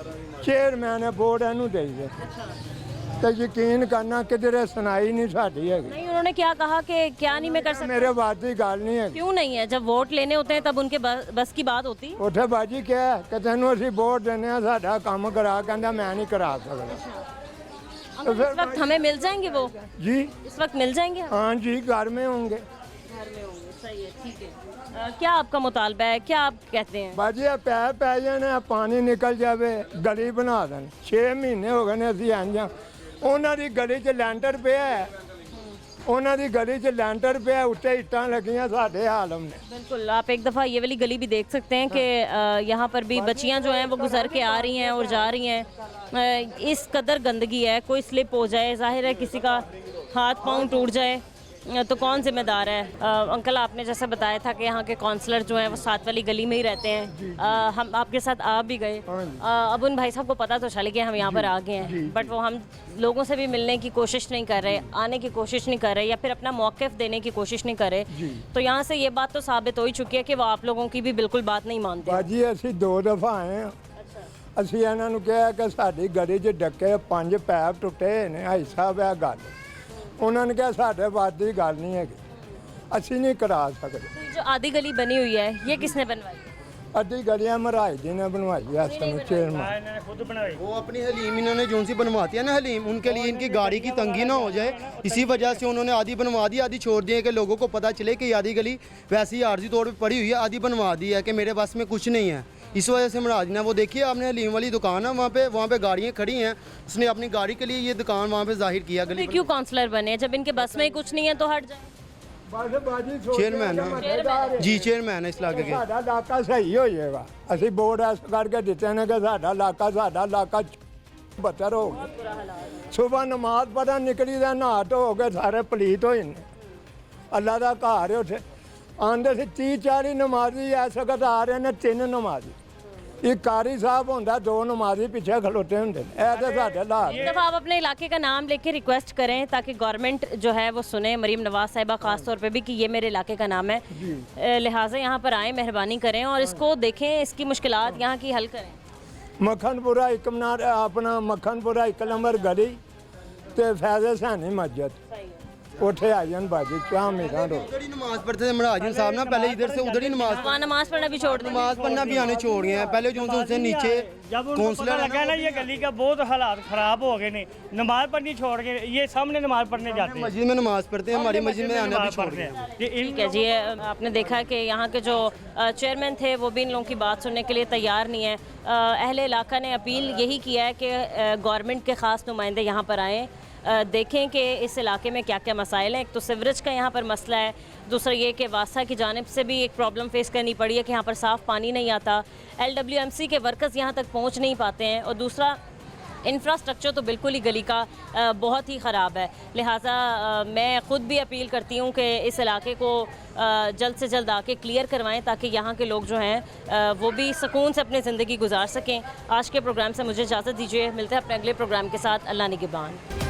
चेयरमैन बोर्ड इनू दे दे तो यकीन करना किधरे सुनाई नहीं साड़ी है। नहीं, उन्होंने क्या कहा कि क्या नहीं मैं कर सकता? मेरे बात की गल नहीं है। क्यों नहीं है? जब वोट लेने होते हैं तब उनके बस की बात होती है। उठे बाजी क्या है कि तेनों असीं वोट देने साडा काम करा, कहंदा मैं नहीं करा सकता। तो इस वक्त हमें मिल जाएंगे वो? जी इस वक्त मिल जाएंगे? हाँ जी, घर में होंगे। घर में होंगे, सही है, ठीक है। क्या आपका मुतालबा है, क्या आप कहते हैं? बाजी पै जाने, पानी निकल जाए, गली बना दें। 6 महीने हो गए ने असीं आंजा ਉਹਨਾਂ ਦੀ गली 'ਚ ਲੈਂਟਰ ਪਿਆ ਹੈ, ਉਹਨਾਂ ਦੀ गली 'ਚ ਲੈਂਟਰ ਪਿਆ, ਉੱਤੇ ਇੱਟਾਂ ਲੱਗੀਆਂ, ਸਾਡੇ आलम ने। बिल्कुल, आप एक दफ़ा ये वाली गली भी देख सकते हैं कि यहाँ पर भी बच्चियाँ जो हैं वो गुजर के आ रही हैं और जा रही हैं। इस कदर गंदगी है, कोई स्लिप हो जाए, जाहिर है किसी का हाथ पाँव टूट जाए तो कौन जिम्मेदार है? अंकल, आपने जैसे बताया था कि यहाँ के काउंसलर जो हैं वो 7 वाली गली में ही रहते हैं। हम आपके साथ आ भी गए। अब उन भाई साहब को पता तो चल गया हम यहाँ पर आ गए हैं, बट वो हम लोगों से भी मिलने की कोशिश नहीं कर रहे, आने की कोशिश नहीं कर रहे, या फिर अपना मौक़िफ़ देने की कोशिश नहीं कर रहे। तो यहाँ से ये बात तो साबित हो ही चुकी है कि वो आप लोगों की भी बिल्कुल बात नहीं मानते। बाजी असीं 2 दफ़ा आए हैं। ਅਸੀਂ ਇਹਨਾਂ ਨੂੰ ਕਿਹਾ ਕਿ ਸਾਡੀ ਗਲੀ 'ਚ ਡੱਕੇ 5 ਪੈਪ ਟੁੱਟੇ ਨੇ, ਹਾਈ ਸਾਹਿਬ ਇਹ ਗੱਲ ਉਹਨਾਂ ਨੇ ਕਿਹਾ ਸਾਡੇ ਬਾਤ ਦੀ ਗੱਲ नहीं है, ਅਸੀਂ नहीं करा सकते। जो आधी गली बनी हुई है ये किसने बनवाई? अद्धी गलियां महाराज जी ने बनवाई है, चेयरमैन खुद बनाई। वो अपनी हलीम इन्होंने जो सी बनवाती है ना हलीम, उनके लिए इनकी गाड़ी की तंगी ना हो जाए, इसी वजह से उन्होंने आधी बनवा दी, आधी छोड़ दी है कि लोगों को पता चले कि आधी गली वैसी आर्जी तौर पर पड़ी हुई है, आधी बनवा दी है कि मेरे बस में कुछ नहीं है। इस वजह से महाराज ने, वो देखिए आपने हलीम वाली दुकान है वहाँ पे गाड़ियाँ खड़ी हैं, उसने अपनी गाड़ी के लिए ये दुकान वहाँ पे जाहिर किया। गली क्यों काउंसलर बने? जब इनके बस में ही कुछ नहीं है तो हट जाए। चेयरमैन है जी, चेयरमैन है इस इलाके के। ਸਾਡਾ ਇਲਾਕਾ ਸਹੀ ਹੋ ਜਾਏਗਾ। ਅਸੀਂ ਬੋਰਡ ਐਸ ਕਰਕੇ ਦਿੱਤੇ ਨੇ ਕਿ ਸਾਡਾ ਇਲਾਕਾ ਬੱਤਰ ਹੋ ਗਿਆ। ਸਵੇਰ ਨਮਾਜ਼ ਪੜ੍ਹਨ ਨਿਕਲੀ ਦਾ ਨਹਾ ਧੋ ਕੇ ਸਾਰੇ ਪਲੀਤ ਹੋਏ ਨੇ। ਅੱਲਾ ਦਾ ਘਰ ਹੈ ਉੱਥੇ, ਆਂਦੇ ਸੀ 30-40 ਨਮਾਜ਼ੀ ਐਸ ਵਕਤ ਆ ਰਹੇ ਨੇ, 3 ਨਮਾਜ਼ੀ। एक कारी साहब होंदा, 2 नमाजी पीछे खलोते होंगे। एक दफ़ा आप अपने इलाके का नाम लेके रिक्वेस्ट करें ताकि गवर्नमेंट जो है वो सुने, मरीम नवाज साहिबा ख़ास तौर पे भी, कि ये मेरे इलाके का नाम है, लिहाजा यहाँ पर आएँ, मेहरबानी करें और इसको देखें, इसकी मुश्किलात यहाँ की हल करें। मक्खनपुरा अपना मक्खनपुरा 1 नंबर गली ते फैज़ सैनी मस्जिद उठे आ जान बाजी, क्या मेरा रो उधर ही नमाज पढ़ते थे महाराज साहब ना, पहले इधर से उधर ही नमाज पढ़ना भी छोड़ दी, नमाज पढ़ना भी आने छोड़ गए हैं। पहले जो उनसे नीचे जब उनको पता लगा ना ये गली का बहुत हालात खराब हो गए ने, नमाज पढ़नी छोड़ गए, ये सामने नमाज पढ़ने जाते हैं, मस्जिद में नमाज पढ़ते हैं, हमारी मस्जिद में आना भी छोड़ गए। ठीक है जी, आपने देखा कि यहाँ के जो चेयरमैन थे वो भी इन लोगों की बात सुनने के लिए तैयार नहीं है। अहले इलाका ने अपील यही किया है कि गवर्नमेंट के ख़ास नुमाइंदे यहाँ पर आएँ, देखें कि इस इलाके में क्या क्या मसाइल हैं। एक तो सीवरेज का यहाँ पर मसला है, दूसरा ये कि वासा की जानिब से भी एक प्रॉब्लम फेस करनी पड़ी है कि यहाँ पर साफ़ पानी नहीं आता, LWMC के वर्कर्स यहाँ तक पहुँच नहीं पाते हैं, और दूसरा इंफ्रास्ट्रक्चर तो बिल्कुल ही गली का बहुत ही ख़राब है। लिहाजा मैं ख़ुद भी अपील करती हूँ कि इस इलाके को जल्द से जल्द आके क्लियर करवाएं ताकि यहाँ के लोग जो हैं वो भी सुकून से अपनी ज़िंदगी गुजार सकें। आज के प्रोग्राम से मुझे इजाज़त दीजिए, मिलते हैं अपने अगले प्रोग्राम के साथ। अल्लाह निगहबान।